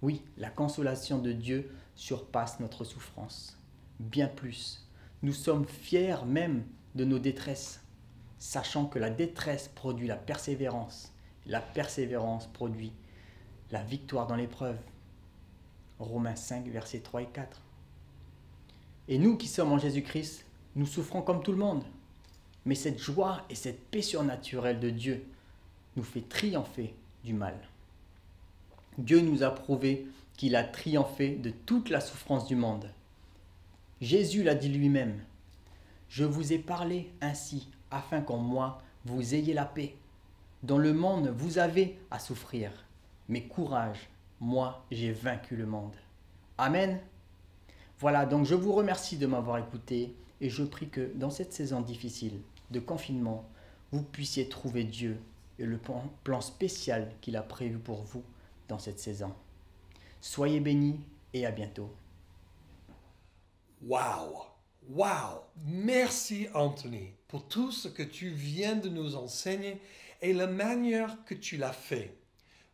Speaker 3: Oui, la consolation de Dieu surpasse notre souffrance. Bien plus, nous sommes fiers même de nos détresses, sachant que la détresse produit la persévérance. La persévérance produit la victoire dans l'épreuve. Romains 5, versets 3 et 4. Et nous qui sommes en Jésus-Christ, nous souffrons comme tout le monde. Mais cette joie et cette paix surnaturelle de Dieu nous fait triompher du mal. Dieu nous a prouvé qu'il a triomphé de toute la souffrance du monde. Jésus l'a dit lui-même. « Je vous ai parlé ainsi, afin qu'en moi vous ayez la paix. Dans le monde, vous avez à souffrir. Mais courage, moi j'ai vaincu le monde. » Amen. Voilà, donc je vous remercie de m'avoir écouté et je prie que dans cette saison difficile de confinement, vous puissiez trouver Dieu et le plan spécial qu'il a prévu pour vous dans cette saison. Soyez bénis et à bientôt.
Speaker 1: Wow! Wow! Merci Anthony pour tout ce que tu viens de nous enseigner et la manière que tu l'as fait.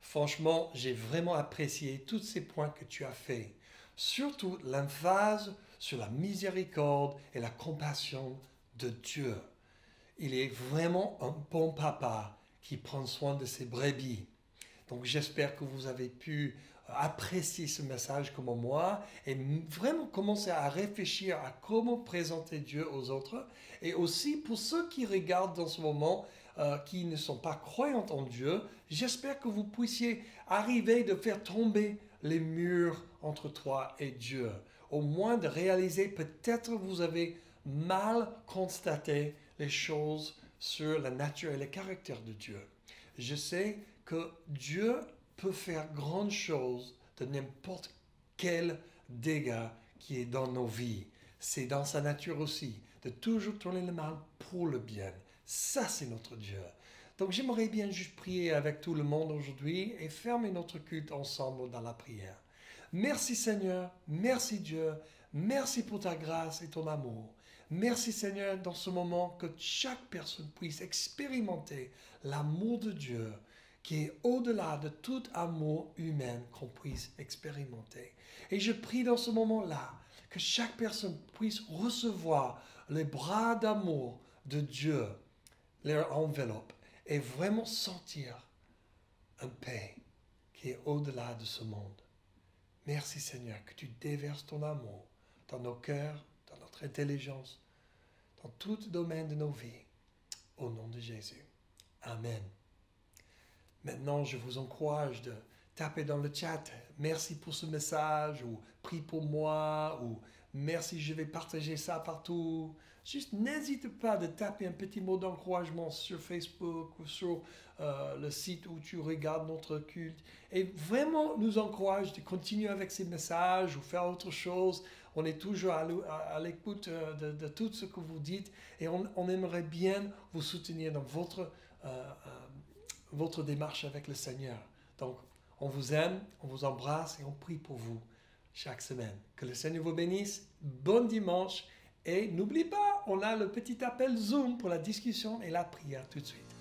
Speaker 1: Franchement, j'ai vraiment apprécié tous ces points que tu as faits. Surtout l'emphase sur la miséricorde et la compassion de Dieu. Il est vraiment un bon papa qui prend soin de ses brebis. Donc j'espère que vous avez pu apprécier ce message comme moi et vraiment commencer à réfléchir à comment présenter Dieu aux autres. Et aussi pour ceux qui regardent dans ce moment, qui ne sont pas croyants en Dieu, j'espère que vous puissiez arriver de faire tomber les murs entre toi et Dieu. Au moins de réaliser, peut-être vous avez mal constaté les choses sur la nature et le caractère de Dieu. Je sais que Dieu peut faire grandes choses de n'importe quel dégât qui est dans nos vies. C'est dans sa nature aussi, de toujours tourner le mal pour le bien. Ça, c'est notre Dieu. Donc, j'aimerais bien juste prier avec tout le monde aujourd'hui et fermer notre culte ensemble dans la prière. Merci Seigneur, merci Dieu, merci pour ta grâce et ton amour. Merci Seigneur dans ce moment que chaque personne puisse expérimenter l'amour de Dieu qui est au-delà de tout amour humain qu'on puisse expérimenter. Et je prie dans ce moment-là que chaque personne puisse recevoir les bras d'amour de Dieu, leur enveloppe, et vraiment sentir une paix qui est au-delà de ce monde. Merci Seigneur que tu déverses ton amour dans nos cœurs, dans notre intelligence, dans tout domaine de nos vies. Au nom de Jésus. Amen. Maintenant, je vous encourage de tapez dans le chat « Merci pour ce message » ou « Prie pour moi » ou « Merci, je vais partager ça partout ». Juste n'hésite pas de taper un petit mot d'encouragement sur Facebook ou sur le site où tu regardes notre culte. Et vraiment nous encourage de continuer avec ces messages ou faire autre chose. On est toujours à l'écoute de tout ce que vous dites et on aimerait bien vous soutenir dans votre démarche avec le Seigneur. Donc, on vous aime, on vous embrasse et on prie pour vous chaque semaine. Que le Seigneur vous bénisse. Bon dimanche. Et n'oublie pas, on a le petit appel Zoom pour la discussion et la prière tout de suite.